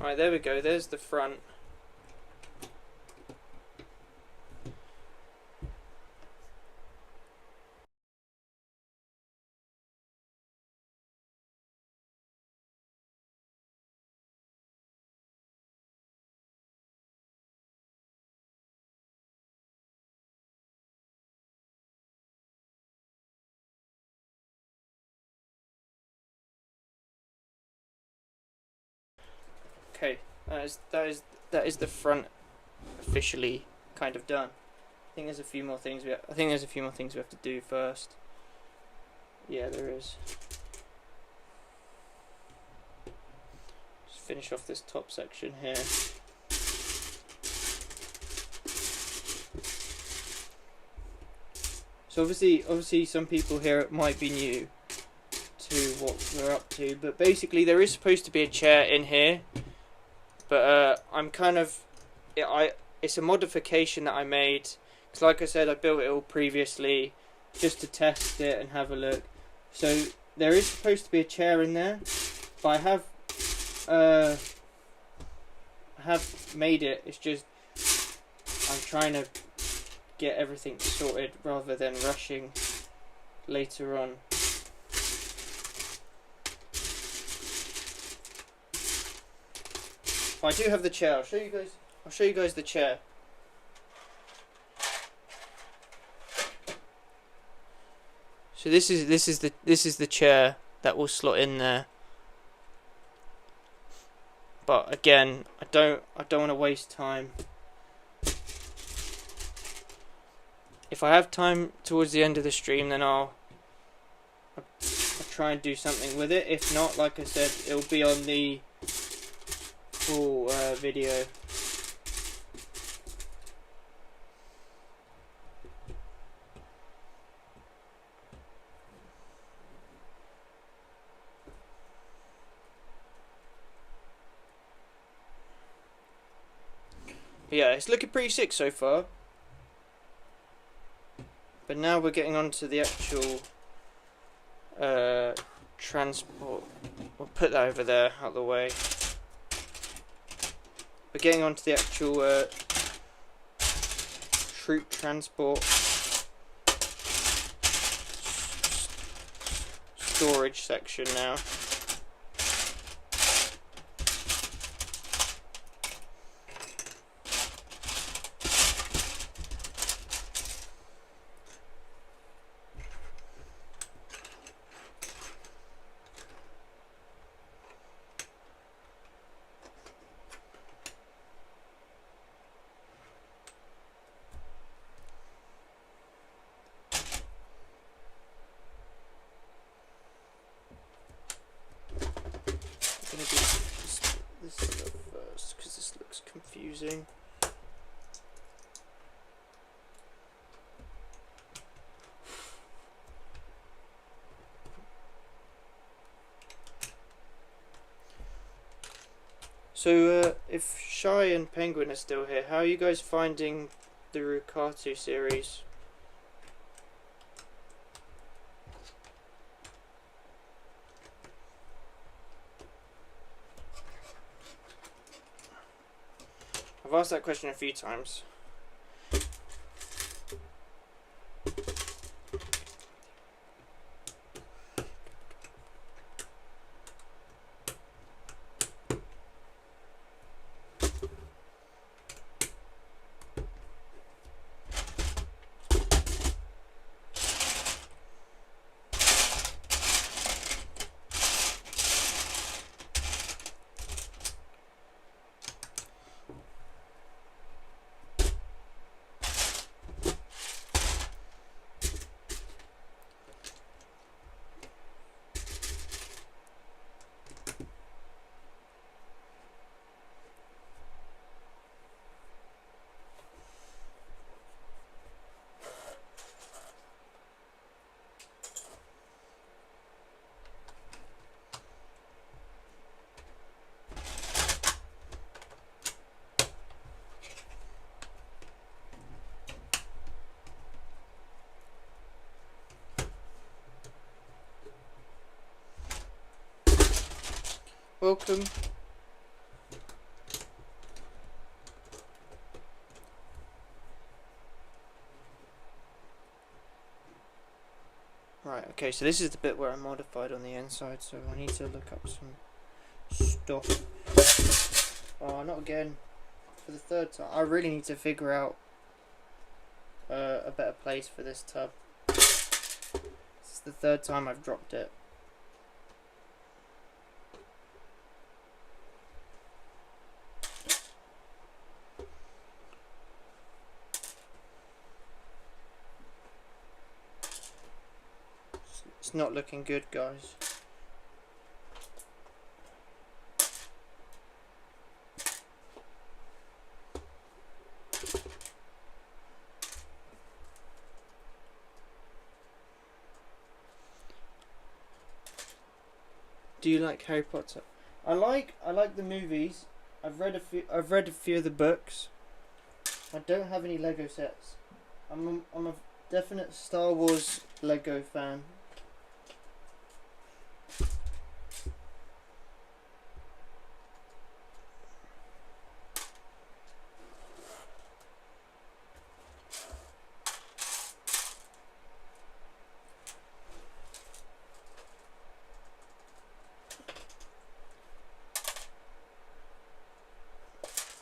Right, there we go. There's the front. Okay, that is the front officially kind of done. I think there's a few more things we have to do first. Yeah, there is. Just finish off this top section here. So obviously some people here might be new to what we're up to, but basically there is supposed to be a chair in here, but I'm kind of it's a modification that I made, because like I said, I built it all previously just to test it and have a look. So there is supposed to be a chair in there, but I have made it. It's just I'm trying to get everything sorted rather than rushing later on. I do have the chair. I'll show you guys the chair. So this is the chair that will slot in there. But again, I don't want to waste time. If I have time towards the end of the stream, then I'll try and do something with it. If not, like I said, it'll be on the full video. Yeah, it's looking pretty sick so far. But now we're getting on to the actual transport. We'll put that over there, out of the way. We're getting on to the actual troop transport storage section now. First, because this looks confusing. So, if Shy and Penguin are still here, how are you guys finding the Rukatu series? I've asked that question a few times. welcome. Right, okay, so this is the bit where I modified on the inside, so I need to look up some stuff. Oh, not again. For the third time. I really need to figure out a better place for this tub. This is the third time I've dropped it. It's not looking good, guys. Do you like Harry Potter? I like the movies. I've read a few of the books. I don't have any Lego sets. I'm a definite Star Wars Lego fan.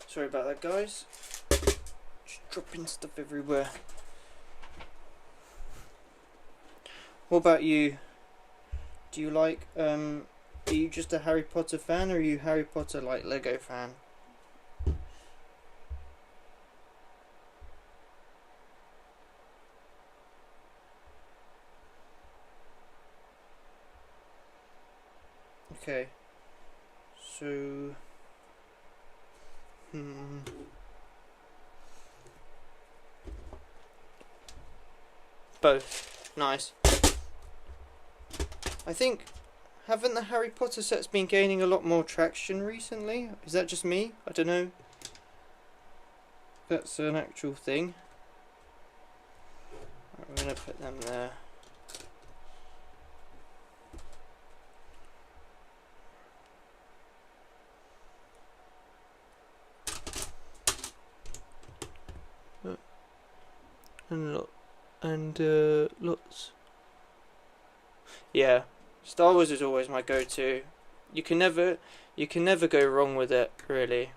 Sorry about that, guys. Just dropping stuff everywhere. What about you? Do you like, are you just a Harry Potter fan, or are you Harry Potter like Lego fan? Okay. So... Both. Nice. I think, haven't the Harry Potter sets been gaining a lot more traction recently? Is that just me? I don't know. That's an actual thing. Right, we're going to put them there. And lots. Yeah, Star Wars is always my go-to. You can never go wrong with it, really.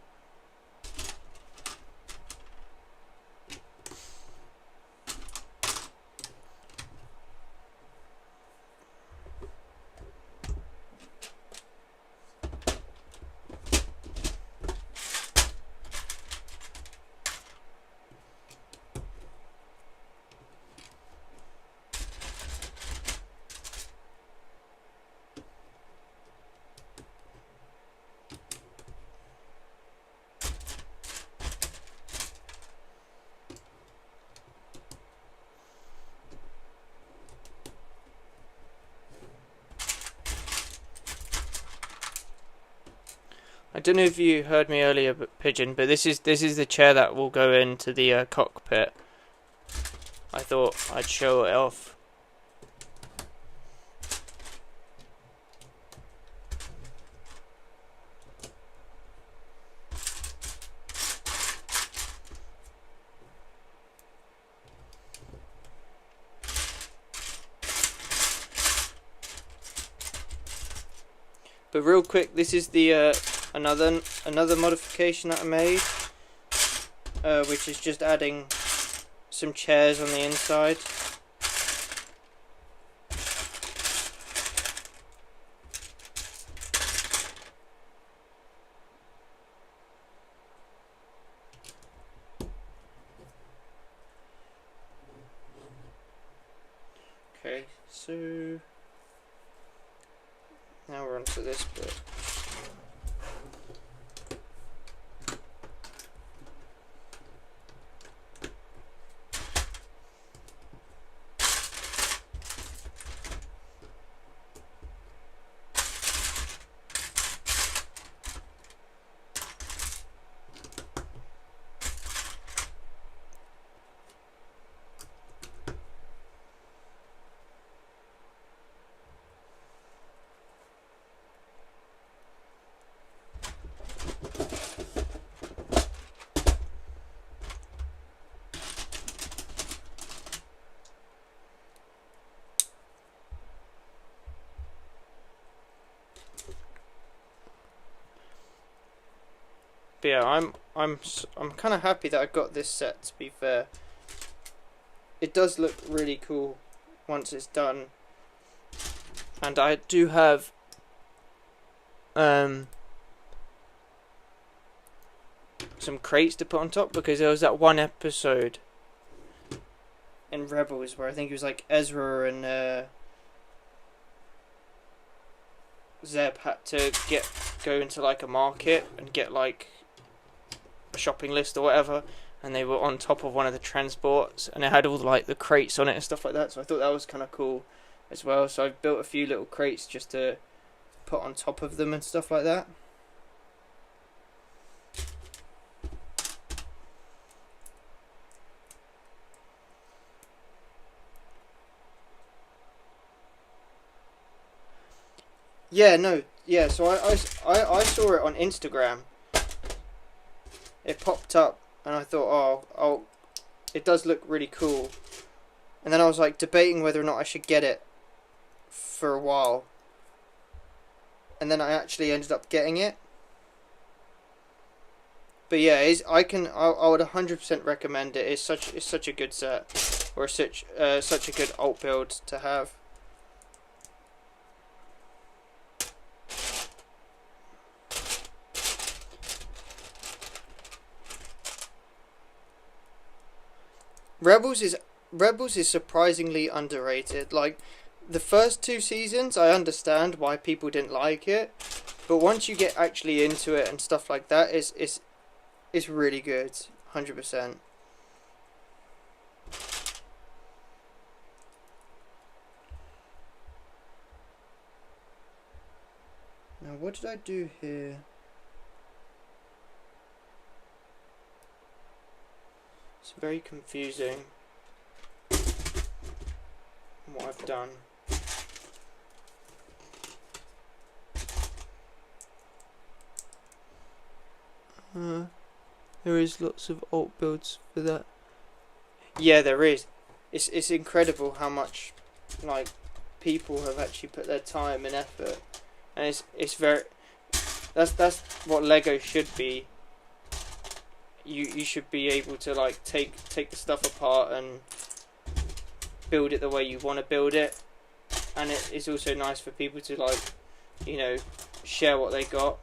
I don't know if you heard me earlier, Pigeon, but this is the chair that will go into the cockpit. I thought I'd show it off. But real quick, this is the another modification that I made, which is just adding some chairs on the inside. Okay, so now we're onto this bit. But yeah, I'm kind of happy that I got this set. To be fair, it does look really cool once it's done, and I do have some crates to put on top, because there was that one episode in Rebels where I think it was like Ezra and Zeb had to go into like a market and get like a shopping list or whatever, and they were on top of one of the transports and it had all like the crates on it and stuff like that, so I thought that was kind of cool as well. So I've built a few little crates just to put on top of them and stuff like that. Yeah, no, yeah, so I saw it on Instagram. It popped up and I thought, oh, it does look really cool. And then I was like debating whether or not I should get it for a while. And then I actually ended up getting it. But yeah, I would 100% recommend it. It's such a good set, or such a good alt build to have. Rebels is surprisingly underrated. Like, the first 2 seasons, I understand why people didn't like it, but once you get actually into it and stuff like that, it's really good, 100%. Now, what did I do here? It's very confusing what I've done. There is lots of alt builds for that. Yeah, there is. It's incredible how much like people have actually put their time and effort, and it's very that's what Lego should be. You should be able to like take the stuff apart and build it the way you want to build it, and it's also nice for people to like, you know, share what they got.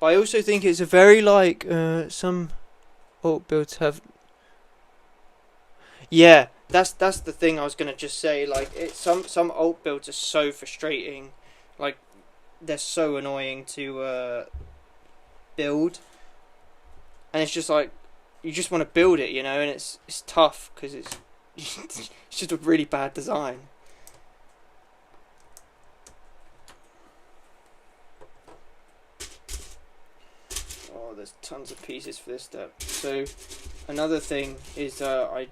But I also think it's a very like some alt builds have. Yeah, that's the thing I was gonna just say. Like, some alt builds are so frustrating, like they're so annoying to build, and it's just like you just want to build it, you know, and it's tough because it's it's just a really bad design. Oh, there's tons of pieces for this step. So another thing is I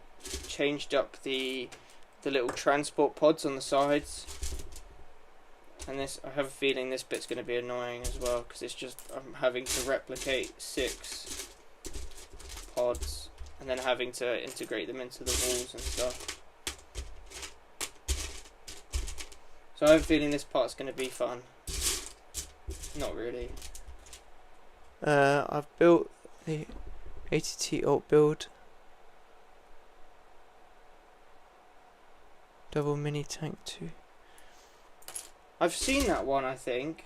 changed up the little transport pods on the sides, and this, I have a feeling this bit's going to be annoying as well, because it's just I'm having to replicate 6 pods and then having to integrate them into the walls and stuff. So I have a feeling this part's going to be fun. Not really. I've built the ATT alt build. Double mini tank 2. I've seen that one, I think.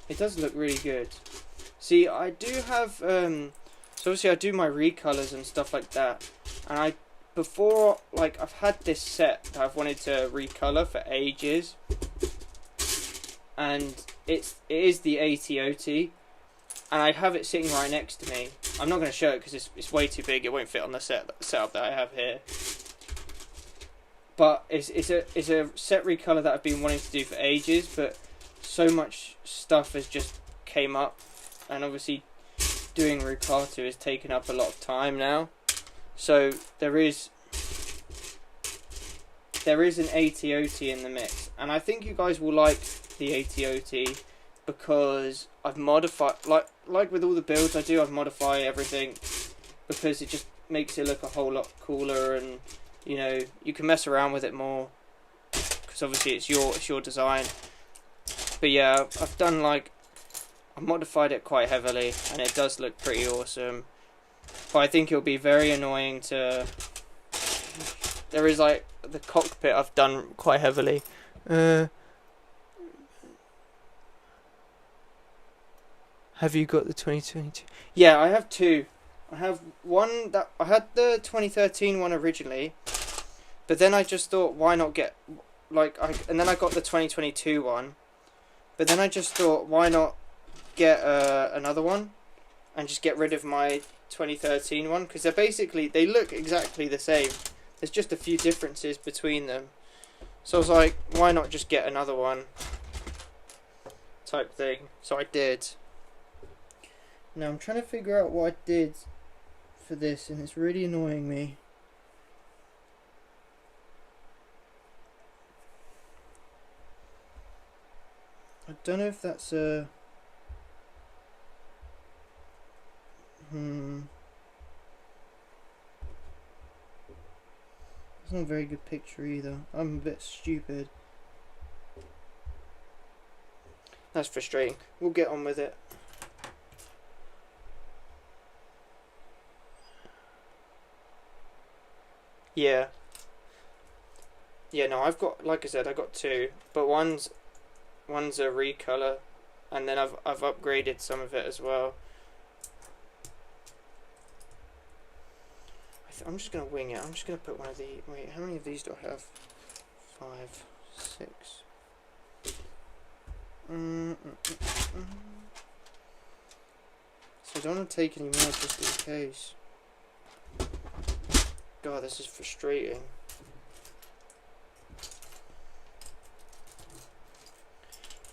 It does look really good. See, I do have so obviously I do my recolors and stuff like that, and before, like, I've had this set that I've wanted to recolor for ages, and it is the ATOT, and I have it sitting right next to me. I'm not going to show it because it's way too big. It won't fit on the setup that I have here. But it's a set recolor that I've been wanting to do for ages, but so much stuff has just came up, and obviously doing Rukatu has taken up a lot of time now. So there is an ATOT in the mix, and I think you guys will like the ATOT because I've modified, like with all the builds I do, I've modified everything because it just makes it look a whole lot cooler, and you know, you can mess around with it more because obviously it's your design. But yeah, I've done like, I've modified it quite heavily, and it does look pretty awesome. But I think it'll be very annoying to. There is like the cockpit I've done quite heavily. Have you got the 2022? Yeah, I have two. I have one that I had the 2013 one originally, but then I just thought, why not get and then I got the 2022 one, but then I just thought, why not get another one, and just get rid of my 2013 one, because they look exactly the same. There's just a few differences between them. So I was like, why not just get another one? Type thing. So I did. Now I'm trying to figure out what I did for this, and it's really annoying me. I don't know if that's a... It's not a very good picture either. I'm a bit stupid. That's frustrating. We'll get on with it. Yeah. Yeah, no, I've got, like I said, I got two, but one's a recolor, and then I've upgraded some of it as well. I'm just gonna wing it. I'm just gonna put one of the. Wait, how many of these do I have? 5, 6. So I don't want to take any more just in case. God, this is frustrating.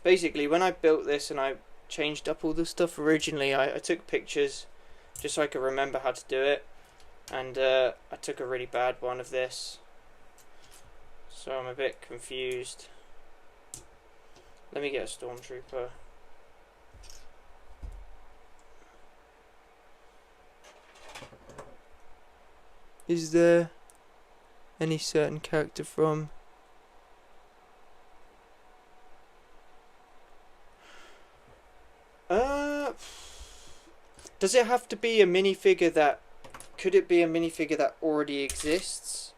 Basically, when I built this and I changed up all the stuff originally, I took pictures just so I could remember how to do it. And I took a really bad one of this, so I'm a bit confused. Let me get a stormtrooper. Is there any certain character from... Does it have to be a minifigure that... Could it be a minifigure that already exists?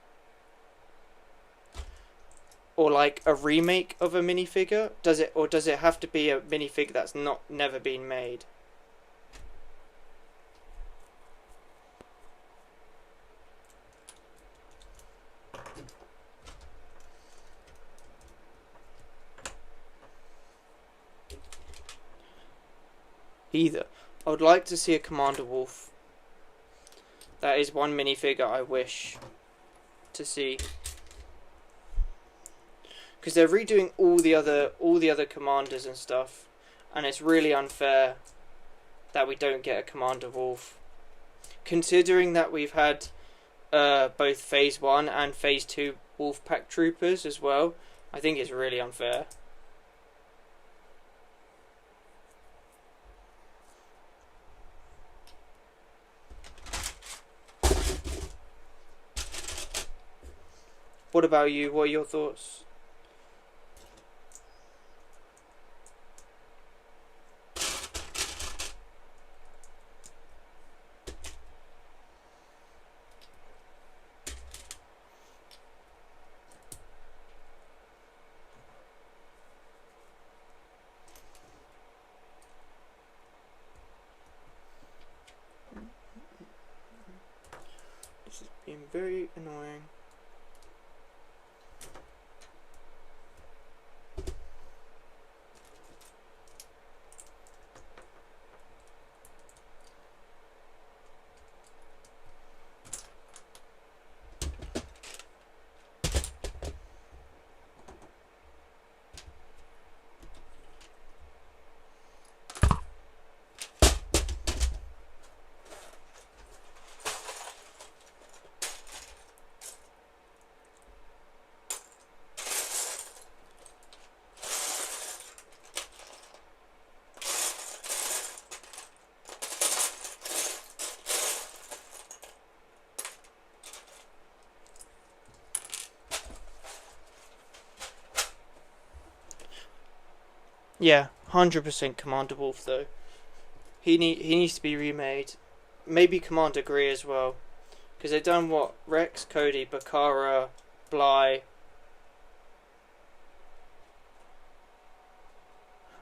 Or like a remake of a minifigure? Does it have to be a minifigure that's never been made? Either. I would like to see a Commander Wolf. That is one minifigure I wish to see, because they're redoing all the other commanders and stuff, and it's really unfair that we don't get a Commander Wolf, considering that we've had both Phase 1 and Phase 2 Wolfpack troopers as well. I think it's really unfair. What about you? What are your thoughts? This is being very annoying. Yeah, 100% Commander Wolf though. He needs to be remade. Maybe Commander Gree as well, because they've done what Rex, Cody, Bakara, Bly.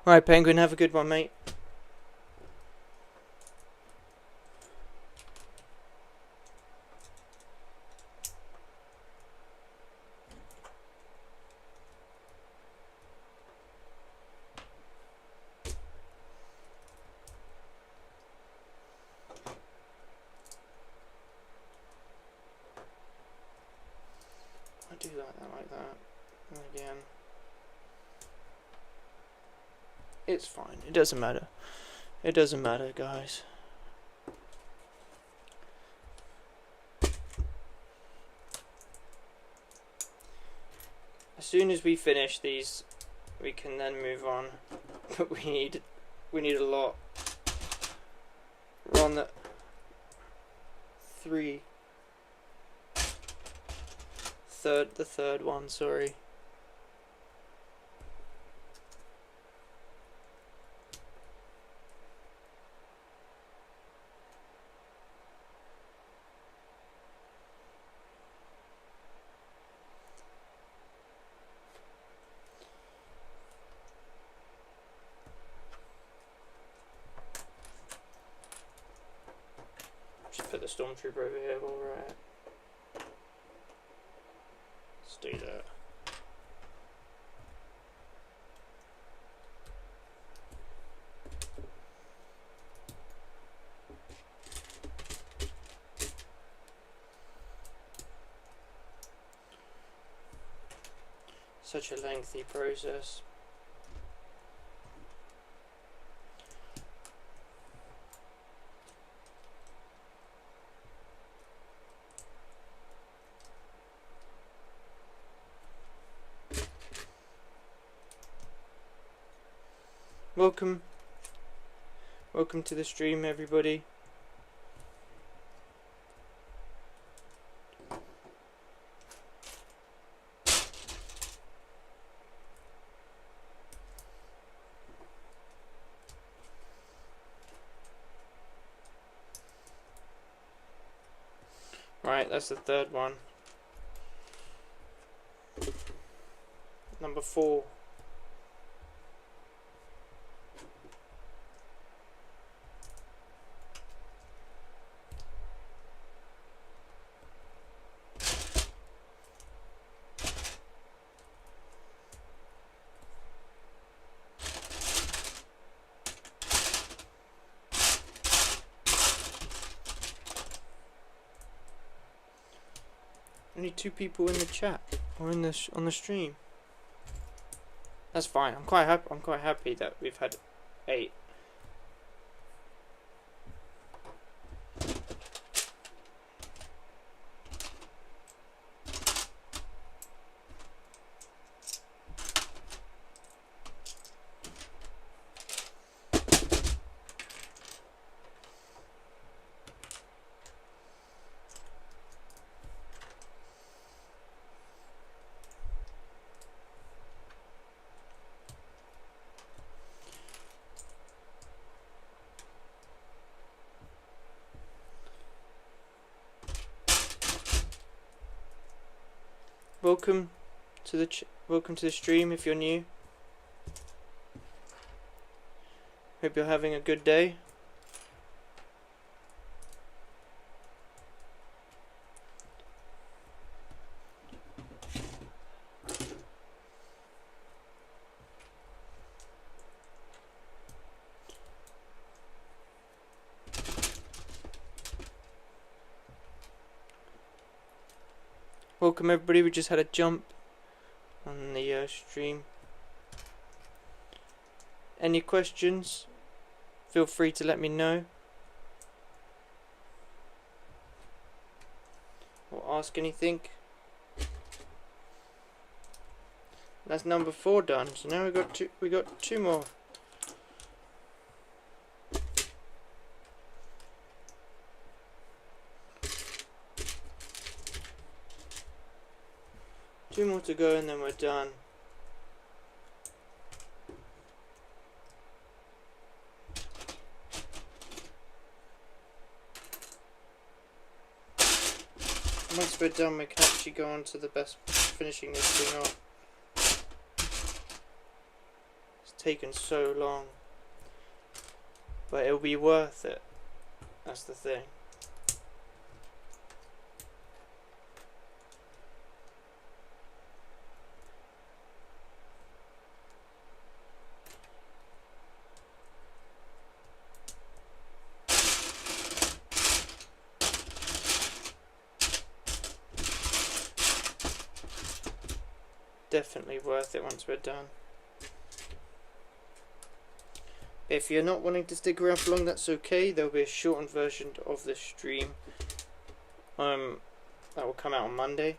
Right, Penguin, have a good one, mate. I do like that. And again, it's fine. It doesn't matter. It doesn't matter, guys. As soon as we finish these, we can then move on. But we need a lot. We're on the 3rd one, sorry. Just put the Stormtrooper over here while we're at it. Let's do that. Such a lengthy process. Welcome to the stream, everybody. Right, that's the 3rd one. Number 4. Only 2 people in the chat or in the on the stream. That's fine. I'm quite happy that we've had 8. Welcome to the stream if you're new. Hope you're having a good day. Welcome everybody, we just had a jump on the stream. Any questions? Feel free to let me know. Or ask anything. That's number 4 done, so now we got 2 more. Two more to go and then we're done. once we're done, we can actually go on to the best finishing this thing off. It's taken so long, but it'll be worth it. That's the thing. Definitely worth it once we're done. If you're not wanting to stick around for long, that's okay. There'll be a shortened version of the stream that will come out on Monday.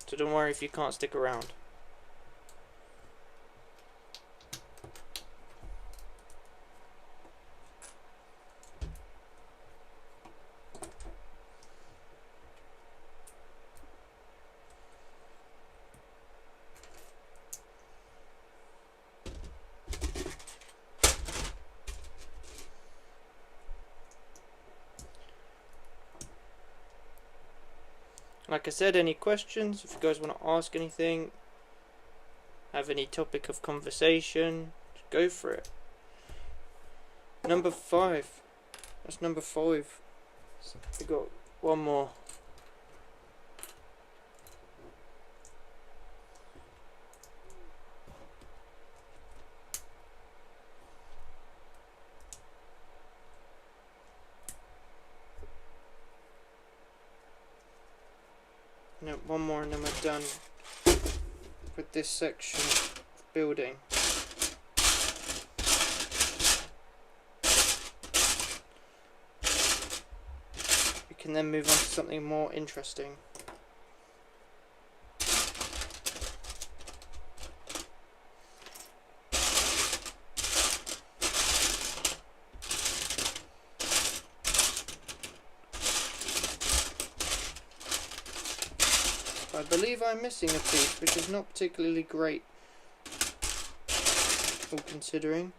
So don't worry if you can't stick around. Like I said, any questions, if you guys want to ask anything, have any topic of conversation, just go for it. Number 5. That's number 5. We got one more. No, one more and then we're done with this section of building. We can then move on to something more interesting. I believe I'm missing a piece, which is not particularly great, all considering.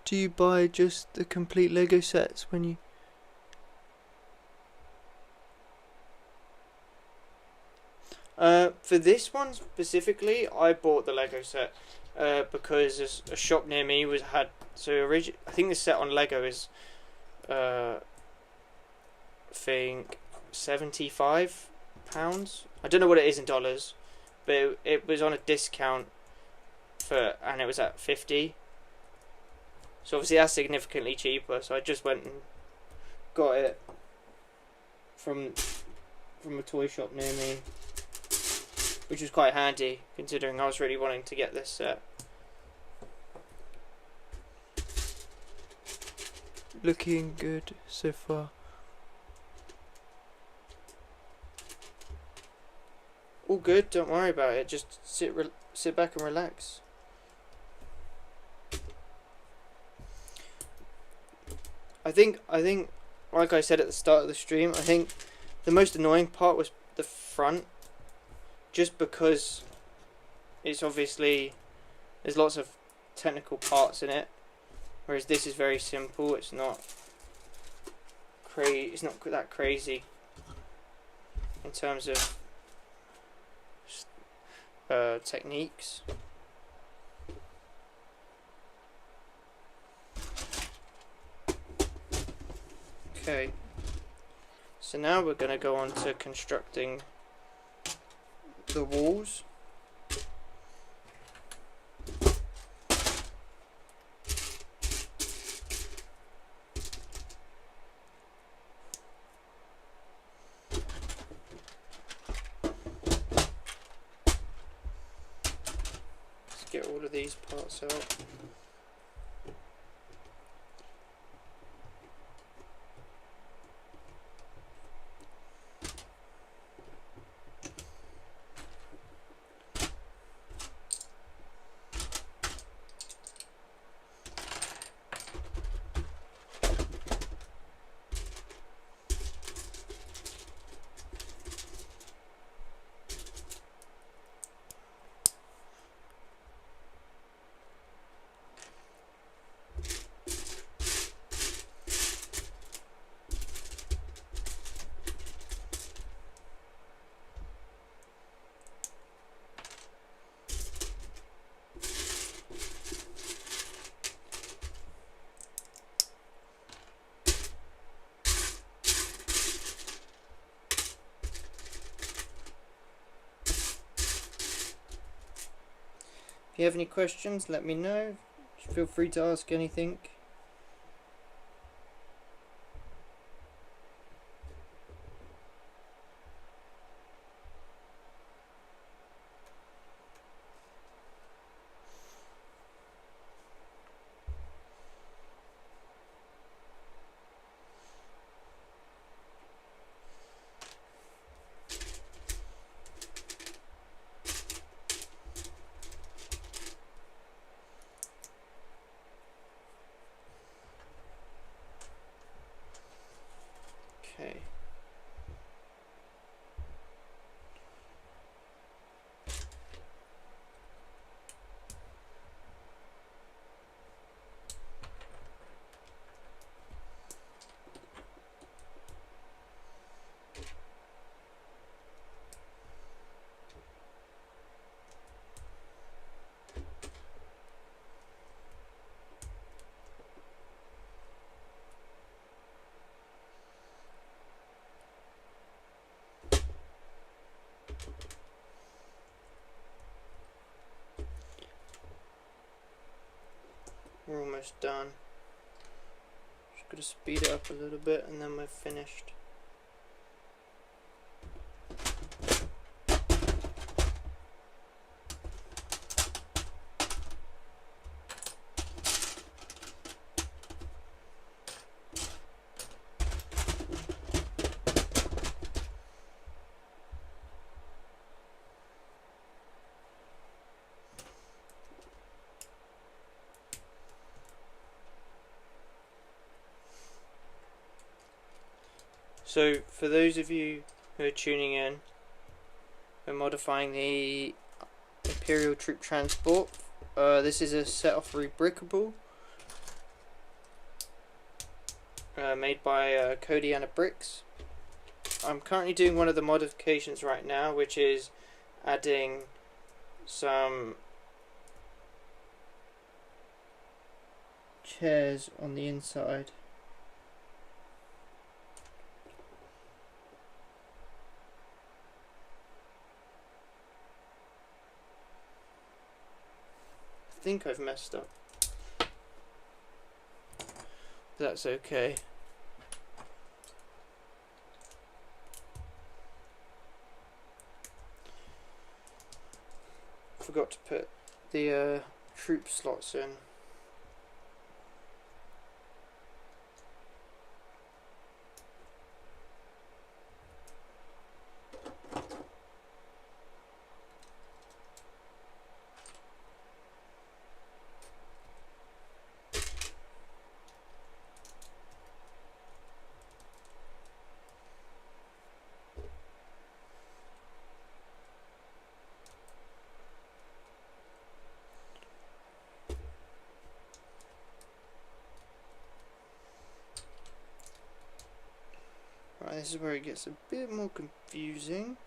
Do you buy just the complete Lego sets when you... For this one specifically, I bought the Lego set because a shop near me had I think the set on Lego is I think £75. I don't know what it is in dollars, but it was on a discount and it was at 50. So obviously that's significantly cheaper. So I just went and got it from a toy shop near me, which was quite handy considering I was really wanting to get this set. Looking good so far. All good, don't worry about it. Just sit back and relax. I think, like I said at the start of the stream, I think the most annoying part was the front, just because it's obviously there's lots of technical parts in it, whereas this is very simple. It's not that crazy in terms of techniques. Okay, so now we're going to go on to constructing the walls. Let's get all of these parts out. If you have any questions, let me know. Feel free to ask anything. Okay. We're almost done. Just gotta speed it up a little bit and then we're finished. So for those of you who are tuning in, we're modifying the Imperial Troop Transport. This is a set off rebrickable made by Kodiana Bricks. I'm currently doing one of the modifications right now, which is adding some chairs on the inside. I think I've messed up. That's okay. Forgot to put the troop slots in. Right, this is where it gets a bit more confusing.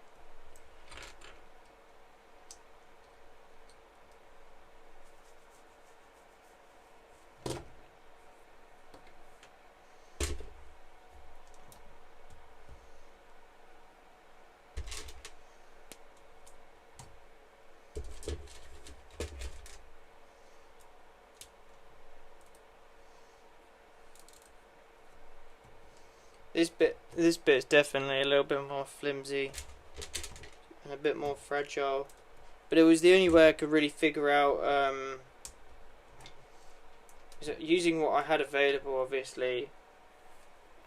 This bit is definitely a little bit more flimsy and a bit more fragile, but it was the only way I could really figure out using what I had available, obviously,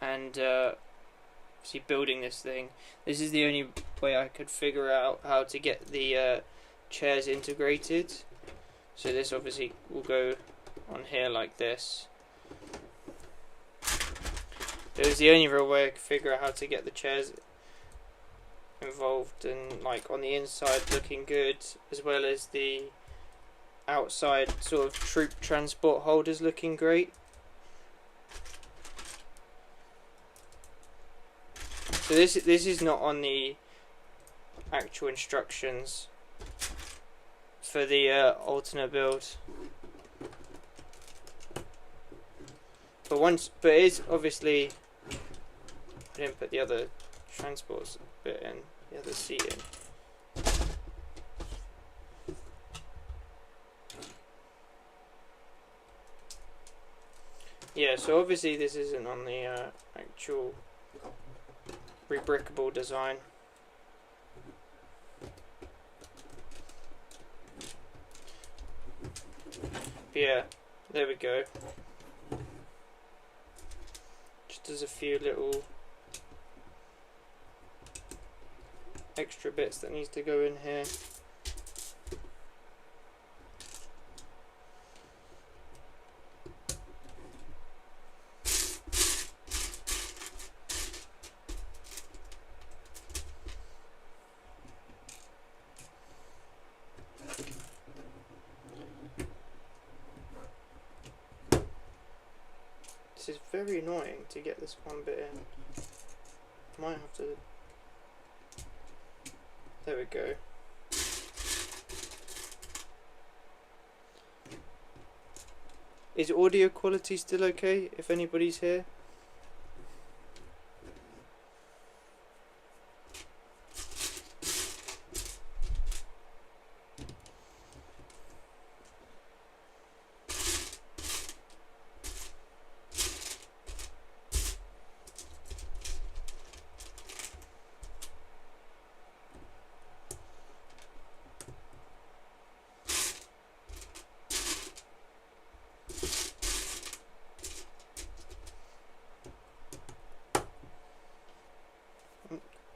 and obviously building this thing. This is the only way I could figure out how to get the chairs integrated. So this obviously will go on here like this. It was the only real way I could figure out how to get the chairs involved and like on the inside looking good, as well as the outside sort of troop transport holders looking great. So this is not on the actual instructions for the alternate build. But it's obviously, I didn't put the other transports bit in, the other seat in. Yeah, so obviously this isn't on the actual rebrickable design. But yeah, there we go. Just as a few little extra bits that needs to go in here. This is very annoying to get this one bit in. Might have to... There we go. Is audio quality still okay if anybody's here?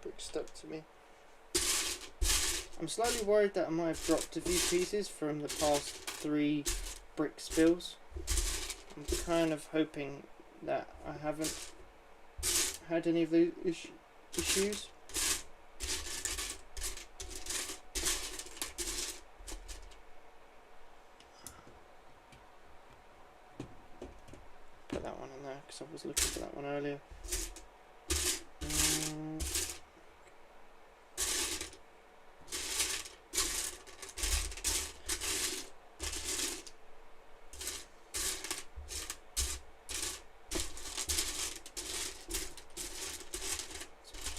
Brick stuck to me. I'm slightly worried that I might have dropped a few pieces from the past 3 brick spills. I'm kind of hoping that I haven't had any of those issues. Put that one in there because I was looking for that one earlier.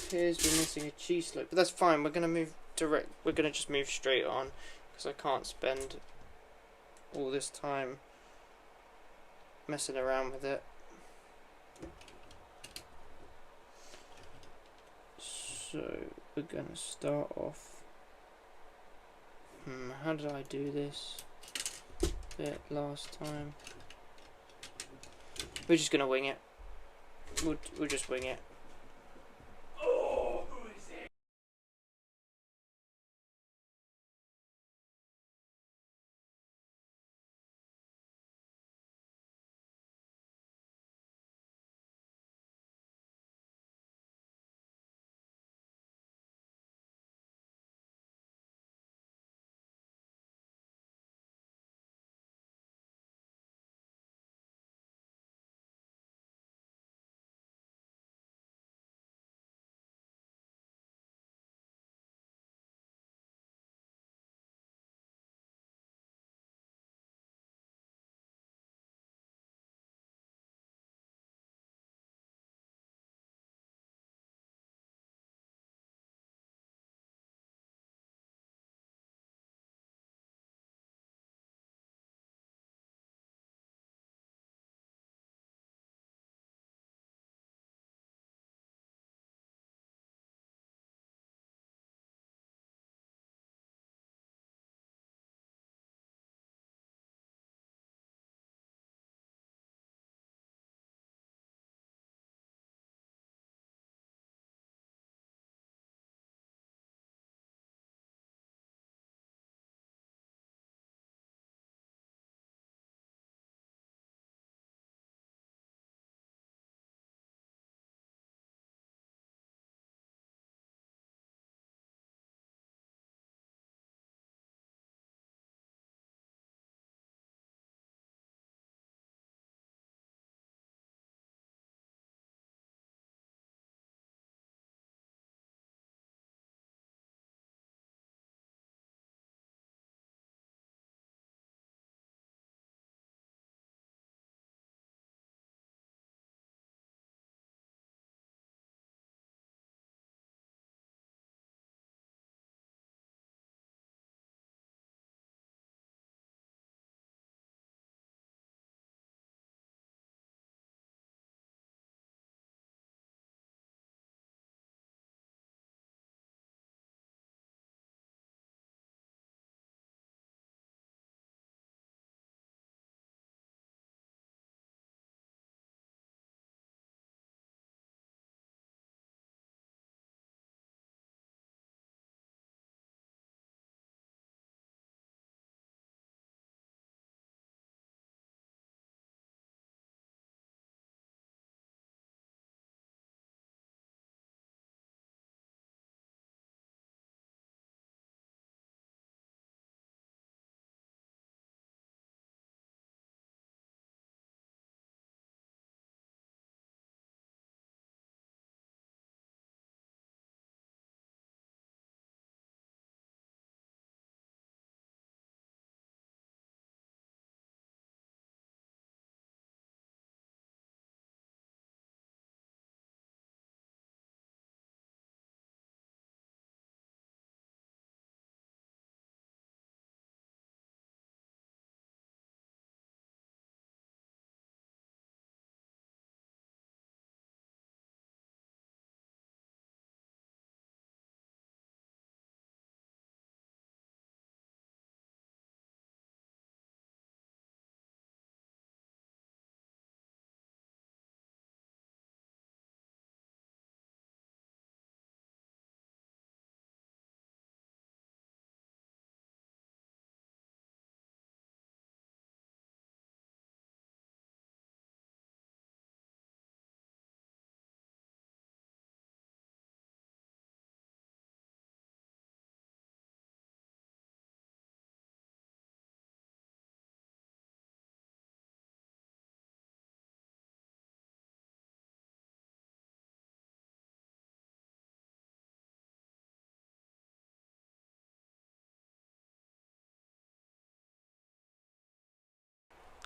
Appears we're missing a cheese slope, but that's fine. We're gonna move direct. We're gonna just move straight on because I can't spend all this time messing around with it. So we're gonna start off. How did I do this bit last time? We're just gonna wing it. We'll just wing it.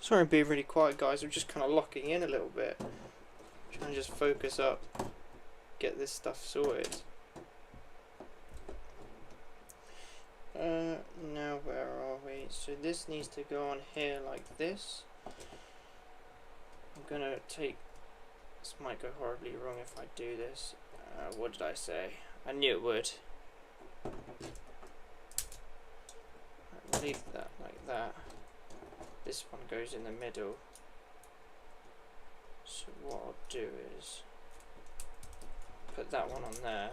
Sorry I'm being really quiet, guys. I'm just kind of locking in a little bit. Trying to just focus up, get this stuff sorted. Now where are we? So this needs to go on here like this. I'm gonna take... This might go horribly wrong if I do this. What did I say? I knew it would. I'll leave that like that. This one goes in the middle. So what I'll do is put that one on there.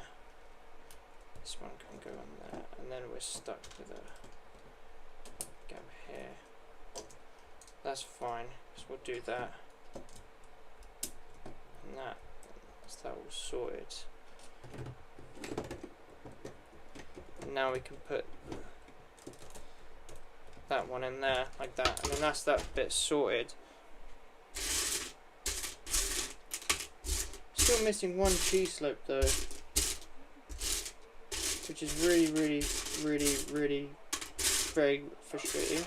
This one can go on there, and then we're stuck with a gap here. That's fine, so we'll do that. And that, so that all sorted. And now we can put that one in there, like that, and then that's that bit sorted. Still missing one T-slope though, which is really very frustrating.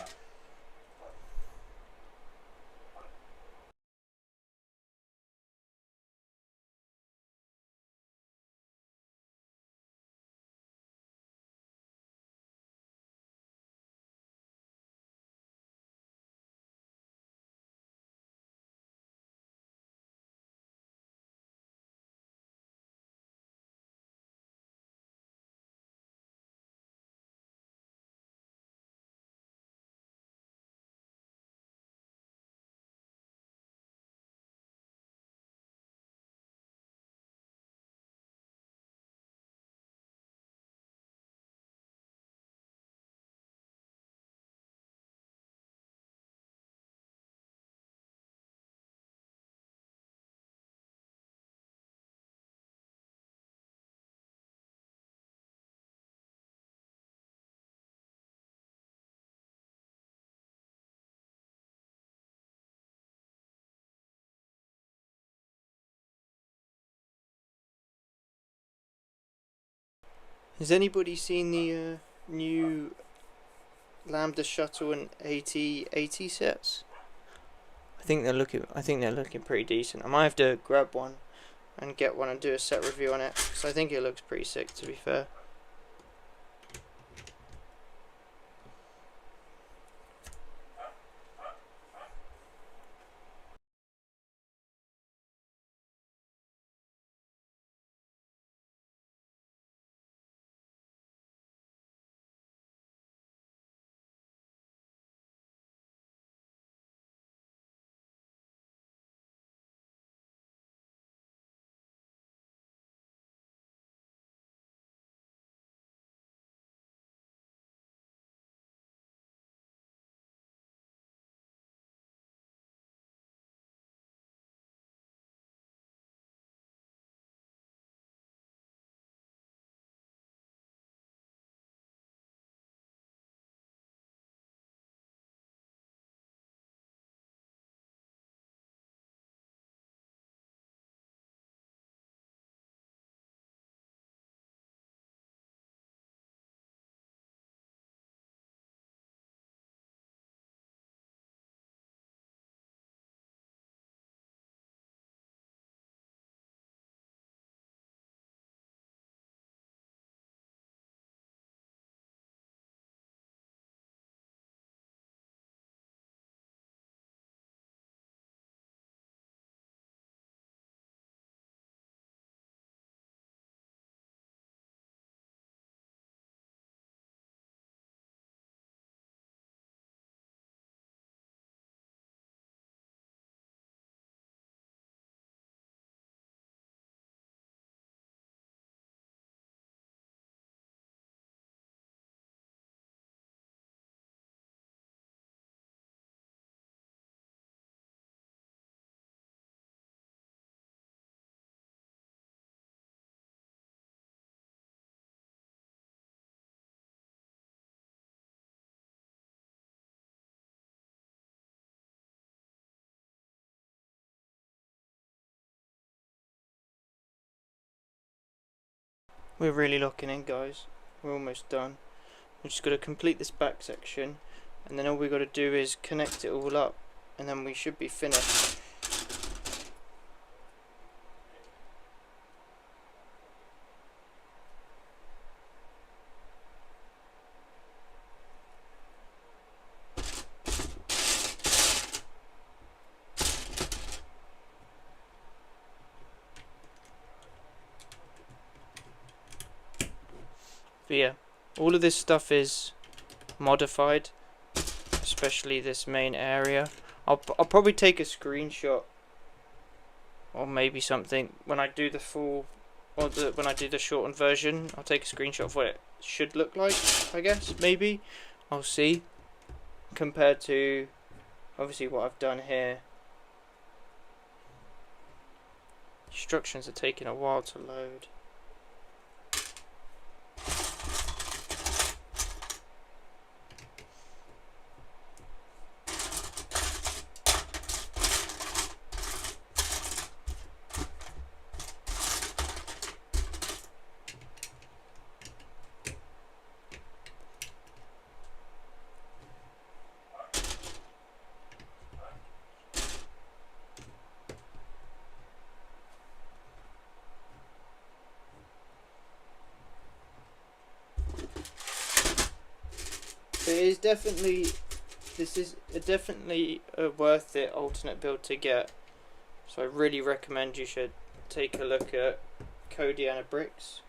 Has anybody seen the new Lambda Shuttle and AT-80 sets? I think they're looking pretty decent. I might have to grab one and get one and do a set review on it, because I think it looks pretty sick, to be fair. We're really locking in, guys. We're almost done. We've just got to complete this back section, and then all we've got to do is connect it all up and then we should be finished. But yeah, all of this stuff is modified, especially this main area. I'll probably take a screenshot or maybe something when I do the full, or when I do the shortened version. I'll take a screenshot of what it should look like, I guess. Maybe I'll see, compared to obviously what I've done here. Instructions are taking a while to load. This is definitely a worth it alternate build to get. So I really recommend you should take a look at Codiana Bricks,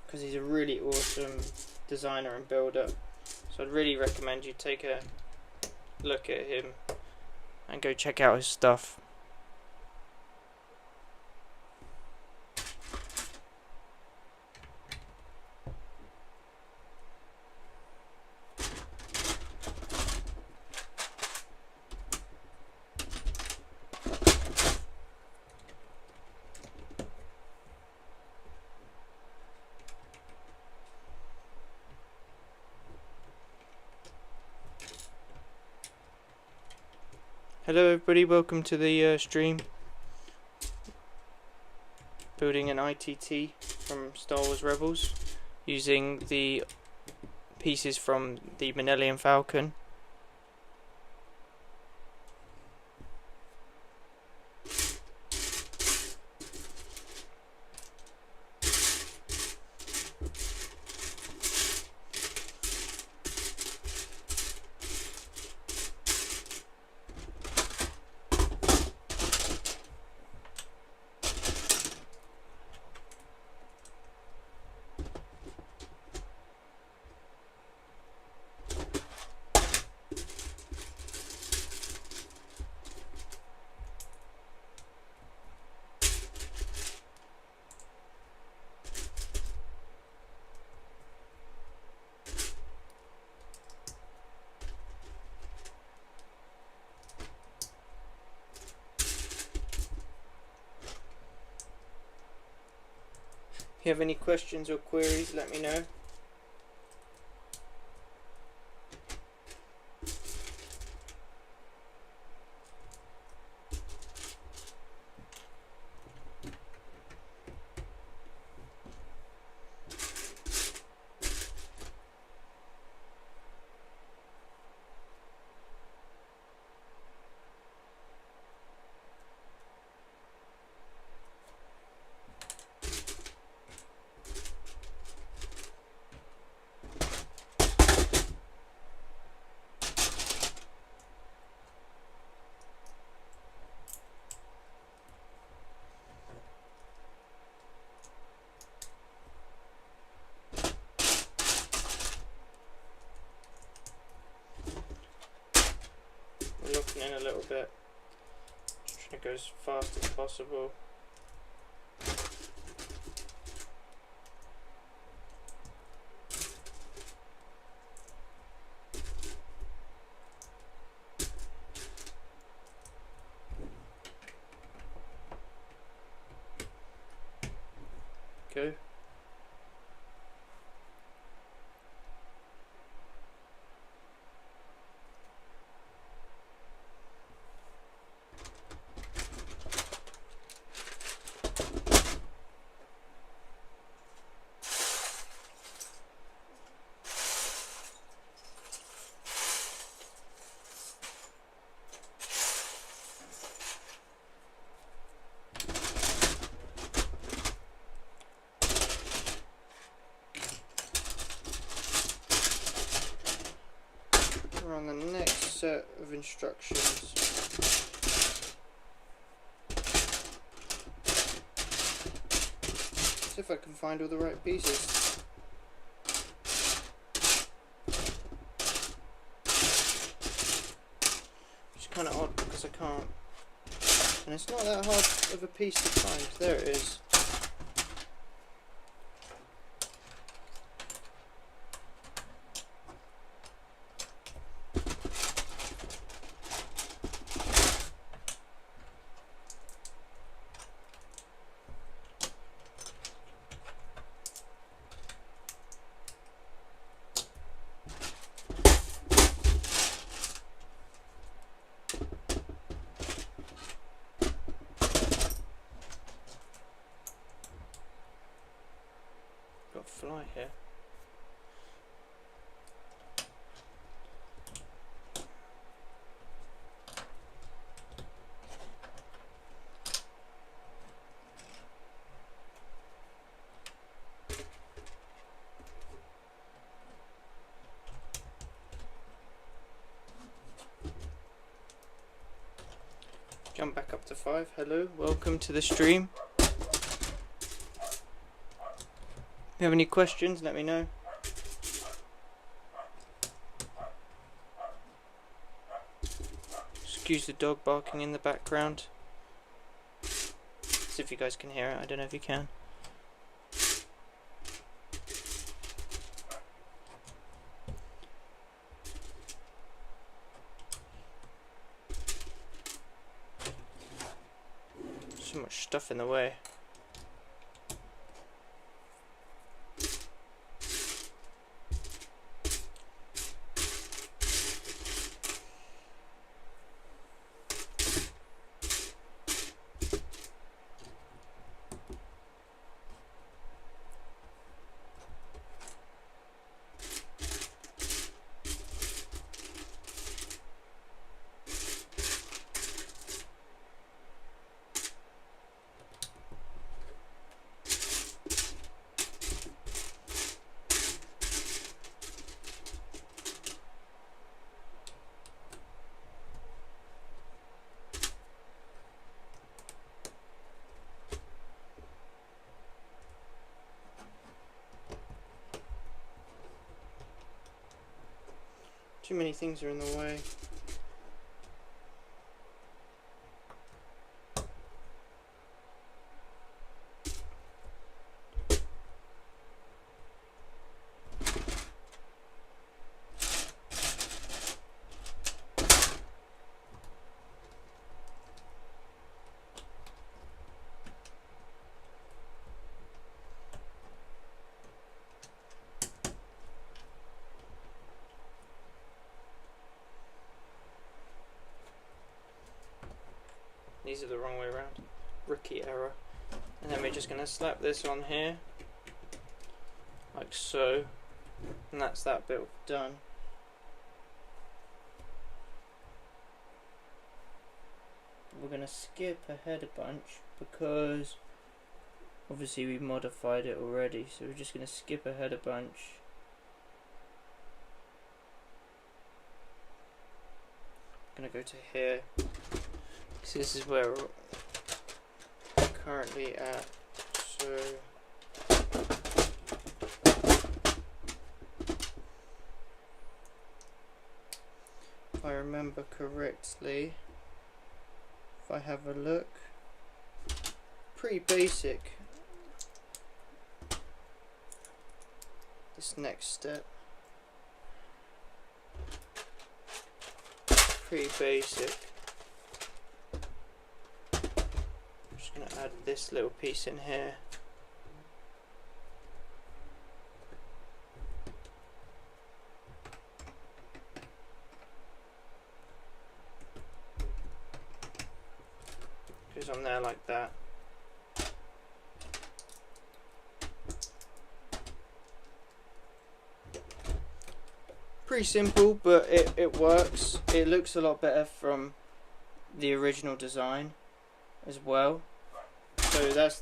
because he's a really awesome designer and builder. So I'd really recommend you take a look at him and go check out his stuff. Hello everybody, welcome to the stream. Building an ITT from Star Wars Rebels using the pieces from the Manelian Falcon. If you have any questions or queries, let me know. We're looking in a little bit. Just trying to go as fast as possible. Go. we're on the next set of instructions. See if I can find all the right pieces. It's kind of odd because I can't, and it's not that hard of a piece to find. There it is. Got a fly here. Jump back up to 5. Hello, welcome to the stream. If you have any questions, let me know. Excuse the dog barking in the background. See if you guys can hear it. I don't know if you can. So much stuff in the way. Too many things are in the way. These are the wrong way around. Rookie error. And then we're just going to slap this on here. Like so. And that's that bit done. We're going to skip ahead a bunch because obviously we modified it already. So we're just going to skip ahead a bunch. I'm going to go to here. So this is where we're currently at. So if I remember correctly, if I have a look, pretty basic. This next step, pretty basic. I'm just going to add this little piece in here. Goes on there like that. Pretty simple, but it works. It looks a lot better from the original design as well. So that's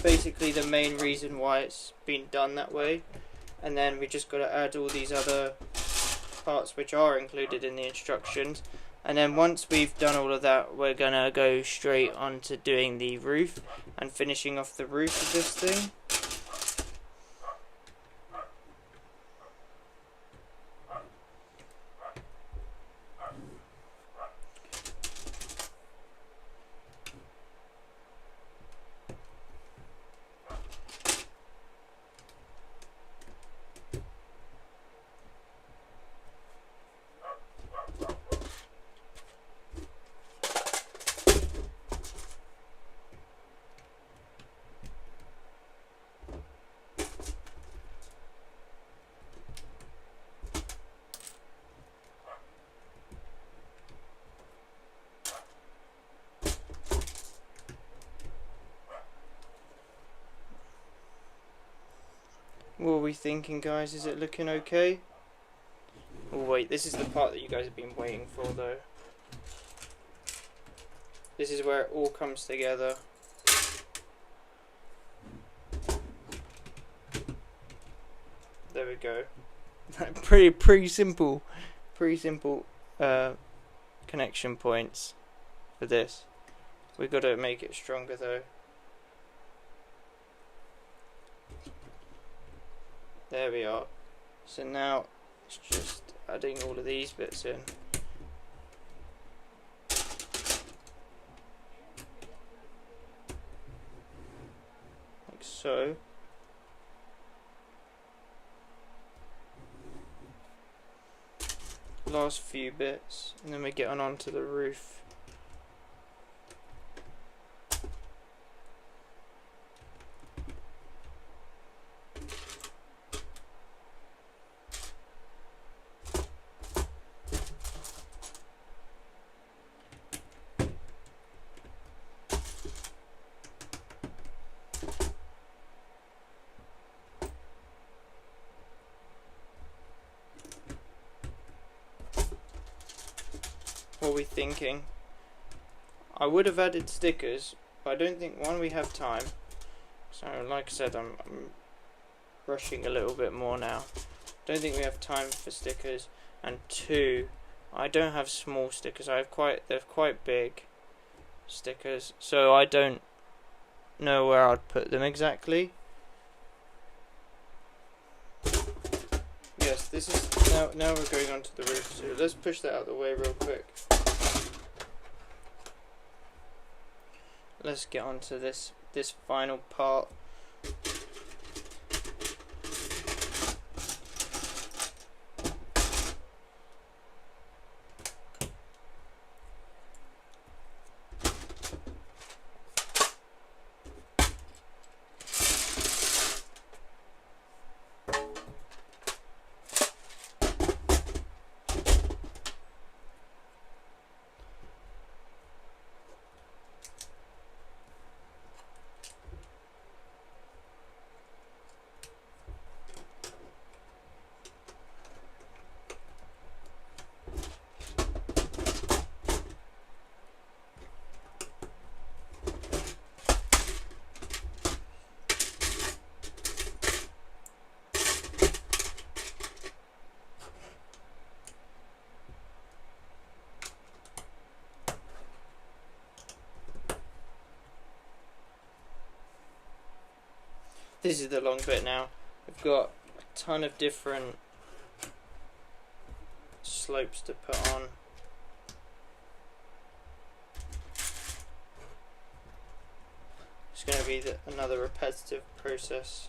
basically the main reason why it's been done that way. And then we just got to add all these other parts which are included in the instructions, and then once we've done all of that, we're gonna go straight on to doing the roof and finishing off the roof of this thing. What are we thinking, guys? Is it looking okay? Oh wait, this is the part that you guys have been waiting for though. This is where it all comes together. There we go. pretty simple. Pretty simple connection points for this. We've got to make it stronger though. There we are. So now it's just adding all of these bits in. Like so. Last few bits, and then we get on onto the roof. What are we thinking? I would have added stickers, but I don't think, one, we have time. So like I said, I'm rushing a little bit more now. Don't think we have time for stickers, and two, I don't have small stickers. They're quite big stickers, so I don't know where I'd put them exactly. Yes, this is now we're going on to the roof, so let's push that out of the way real quick. Let's get on to this final part. This is the long bit now. We've got a ton of different slopes to put on. It's going to be another repetitive process.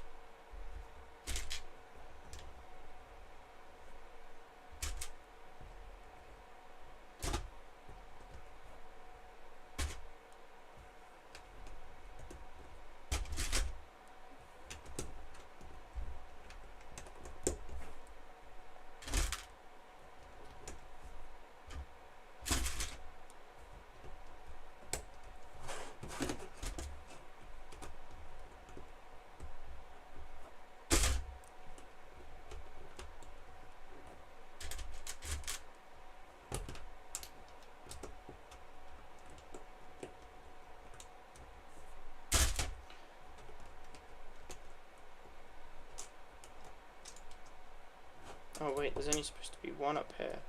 there's only supposed to be one up here.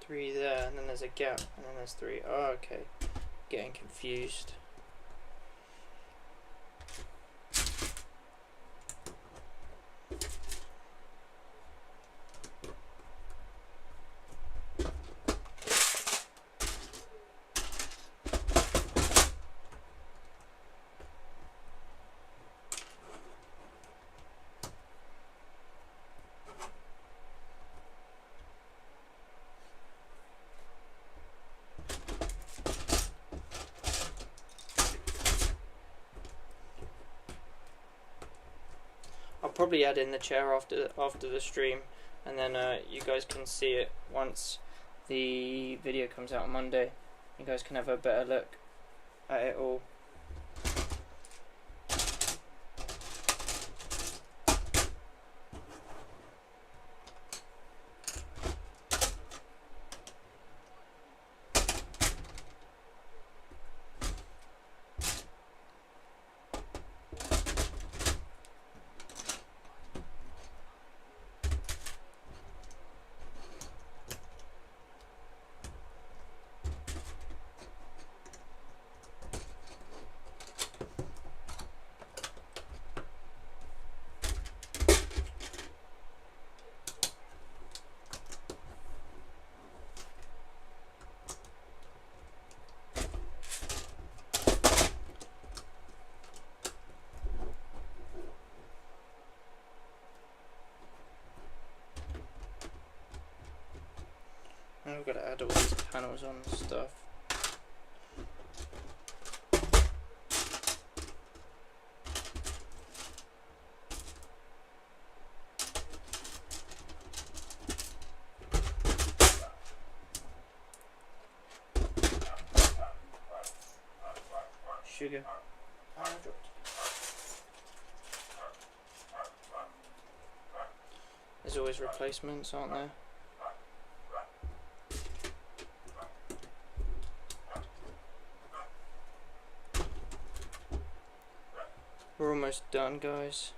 Three there, and then there's a gap, and then there's three. Oh, okay. Getting confused. I'll probably add in the chair after the stream, and then you guys can see it once the video comes out on Monday. You guys can have a better look at it all. And we've got to add all these panels on and stuff. Sugar. There's always replacements, aren't there? We're almost done, guys.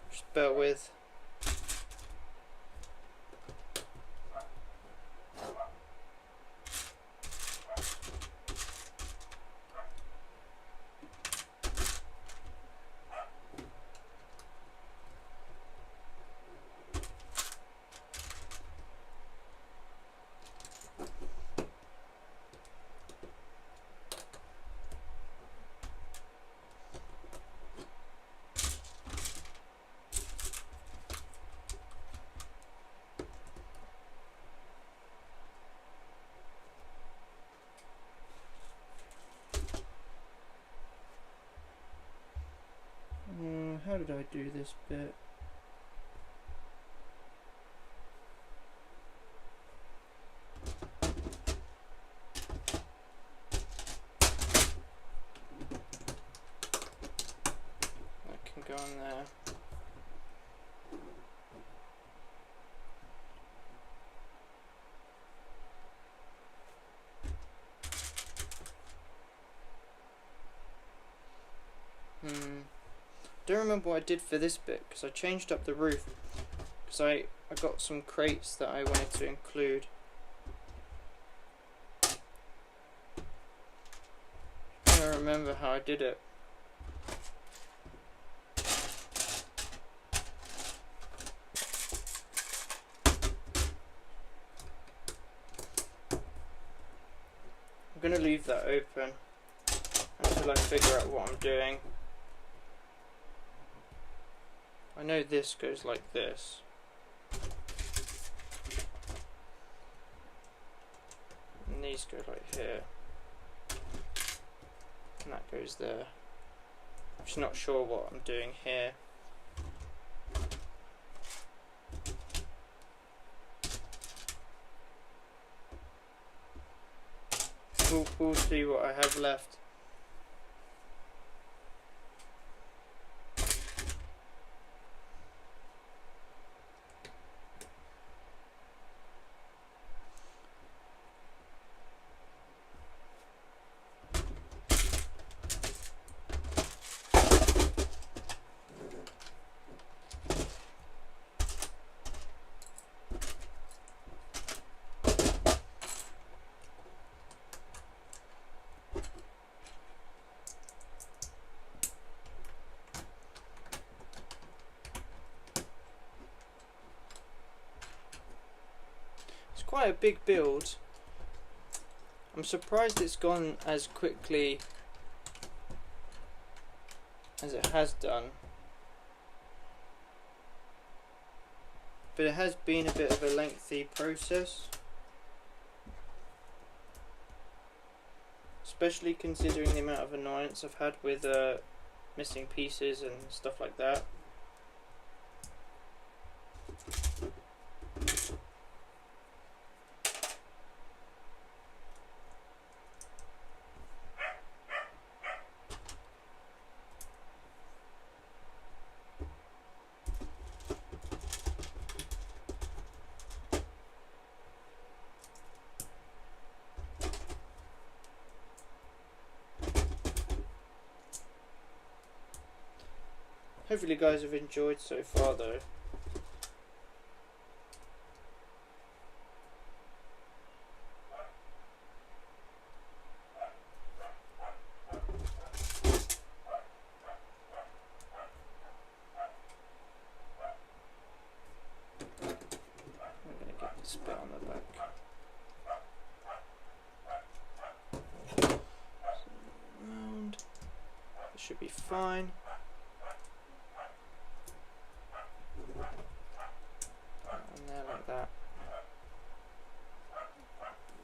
Just bear with. How did I do this bit? That can go in there. Don't remember what I did for this bit because I changed up the roof because I got some crates that I wanted to include. I don't remember how I did it. I'm gonna leave that open until I figure out what I'm doing. I know this goes like this. And these go like here. And that goes there. I'm just not sure what I'm doing here. We'll see what I have left. quite a big build. I'm surprised it's gone as quickly as it has done. But it has been a bit of a lengthy process. Especially considering the amount of annoyance I've had with missing pieces and stuff like that. Hopefully you guys have enjoyed so far though. I'm going to get this bit on the back. Round. It should be fine. And there like that.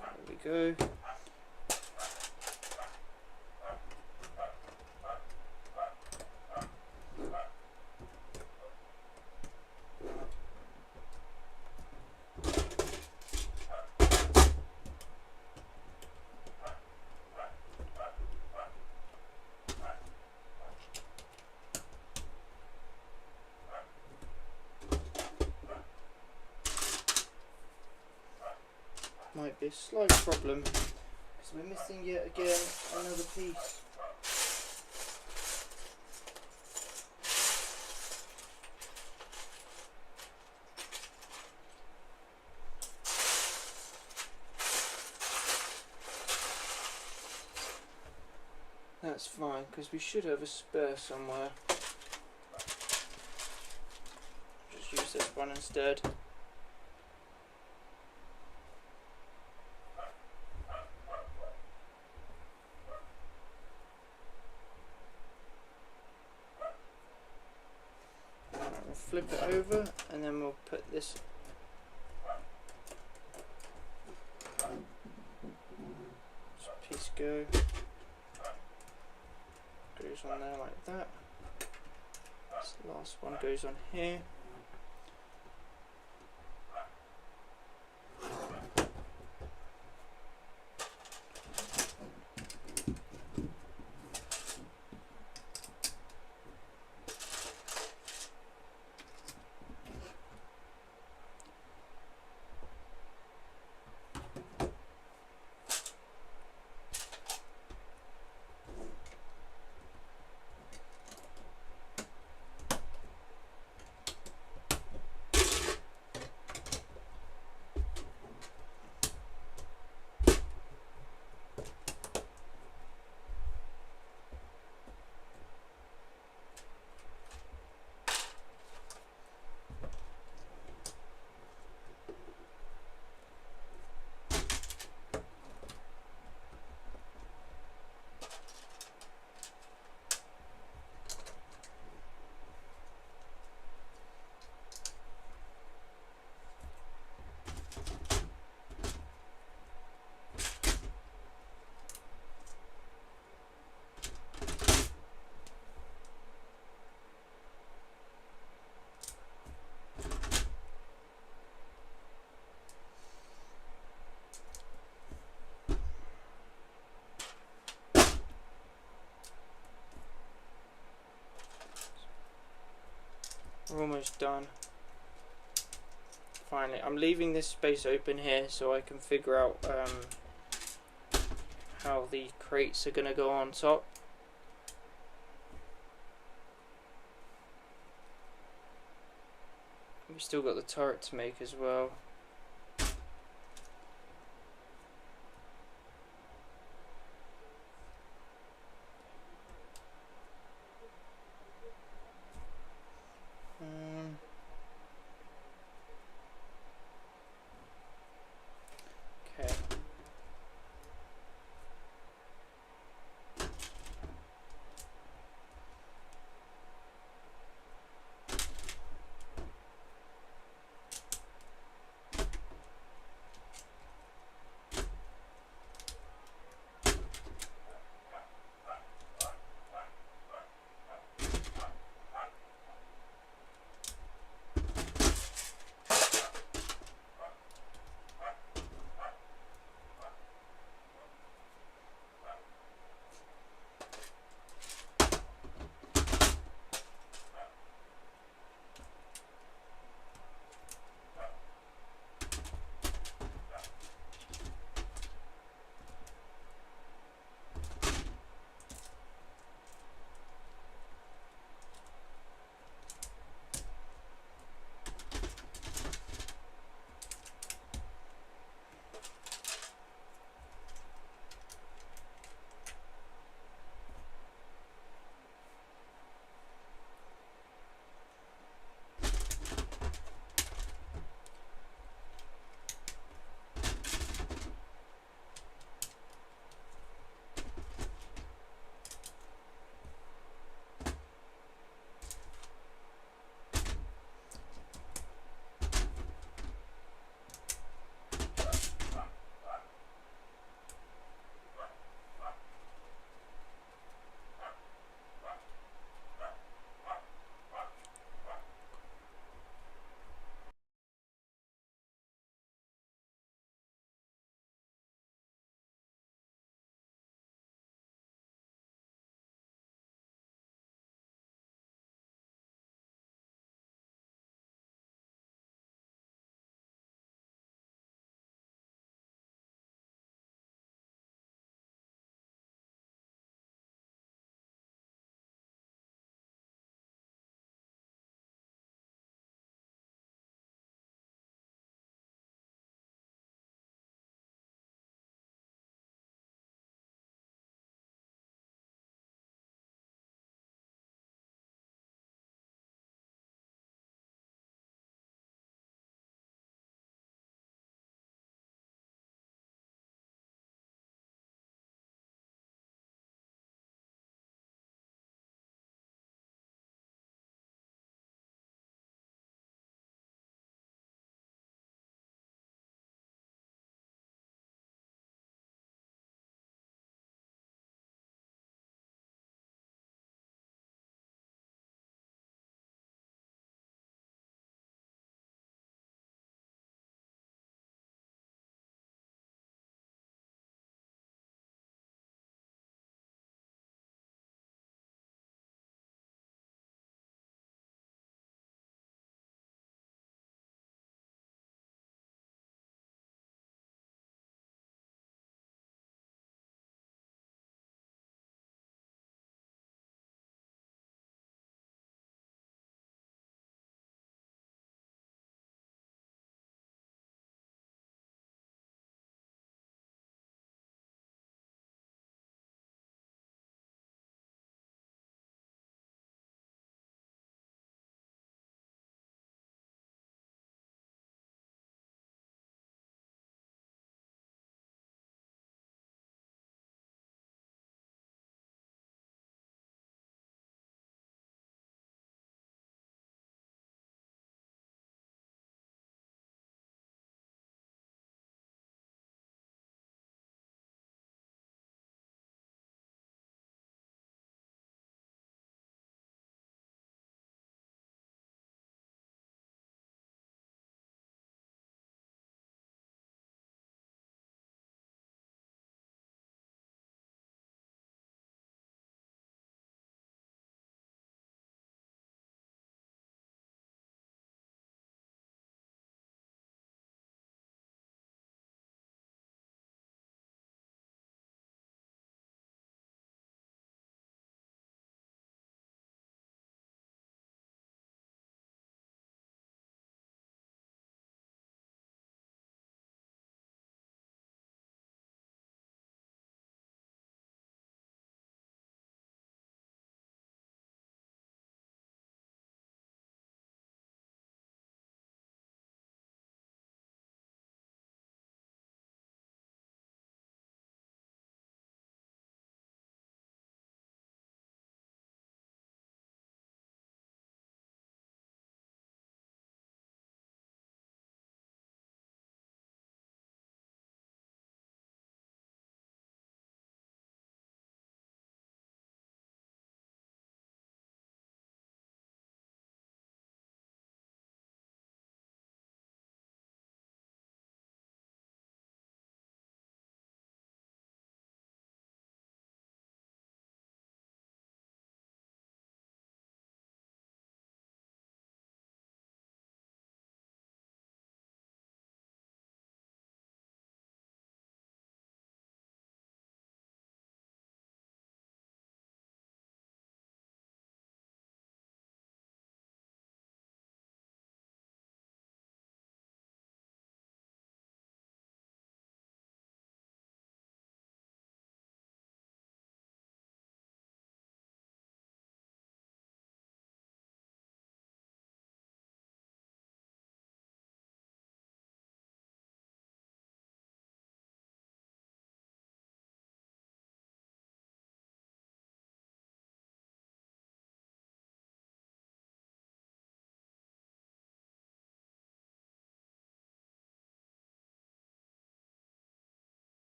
There we go. Might be a slight problem because we're missing yet again another piece. That's fine because we should have a spare somewhere. Just use this one instead. Flip it over and then we'll put this piece goes on there like that. This last one goes on here. We're almost done. Finally, I'm leaving this space open here so I can figure out how the crates are going to go on top. We've still got the turret to make as well.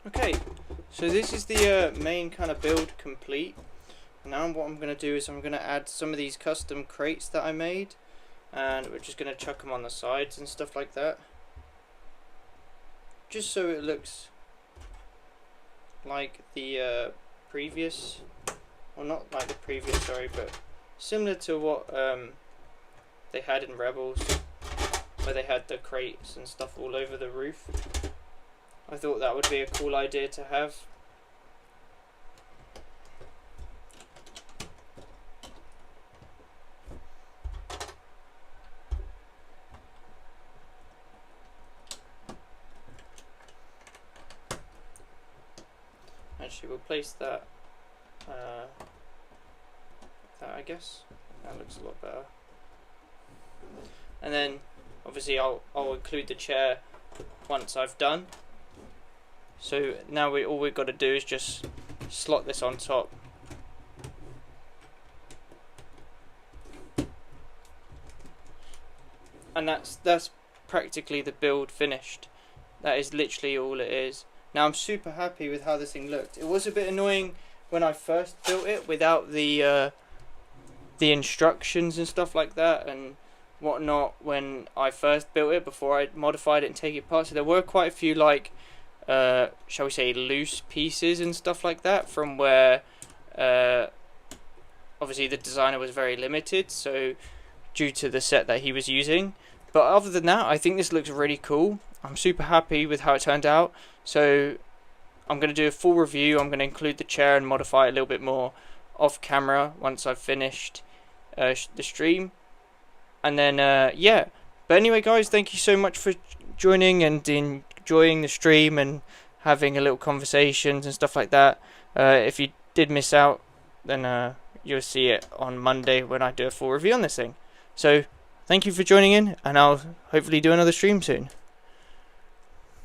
Okay, so this is the main kind of build complete. Now what I'm going to do is I'm going to add some of these custom crates that I made, and we're just going to chuck them on the sides and stuff like that, just so it looks like the previous, well, not like the previous, sorry, but similar to what they had in Rebels, where they had the crates and stuff all over the roof. I thought that would be a cool idea to have. Actually, we'll place that, I guess. That looks a lot better. And then, obviously, I'll include the chair once I've done. So now all we've got to do is just slot this on top. And that's practically the build finished. That is literally all it is. Now I'm super happy with how this thing looked. It was a bit annoying when I first built it without the instructions and stuff like that and whatnot when I first built it, before I modified it and take it apart. So there were quite a few, like, shall we say, loose pieces and stuff like that from where obviously the designer was very limited, so due to the set that he was using. But other than that, I think this looks really cool. I'm super happy with how it turned out. So I'm going to do a full review. I'm going to include the chair and modify it a little bit more off camera once I've finished the stream. And then yeah, but anyway guys, thank you so much for joining and enjoying the stream and having a little conversations and stuff like that. If you did miss out, then you'll see it on Monday when I do a full review on this thing. So thank you for joining in, and I'll hopefully do another stream soon.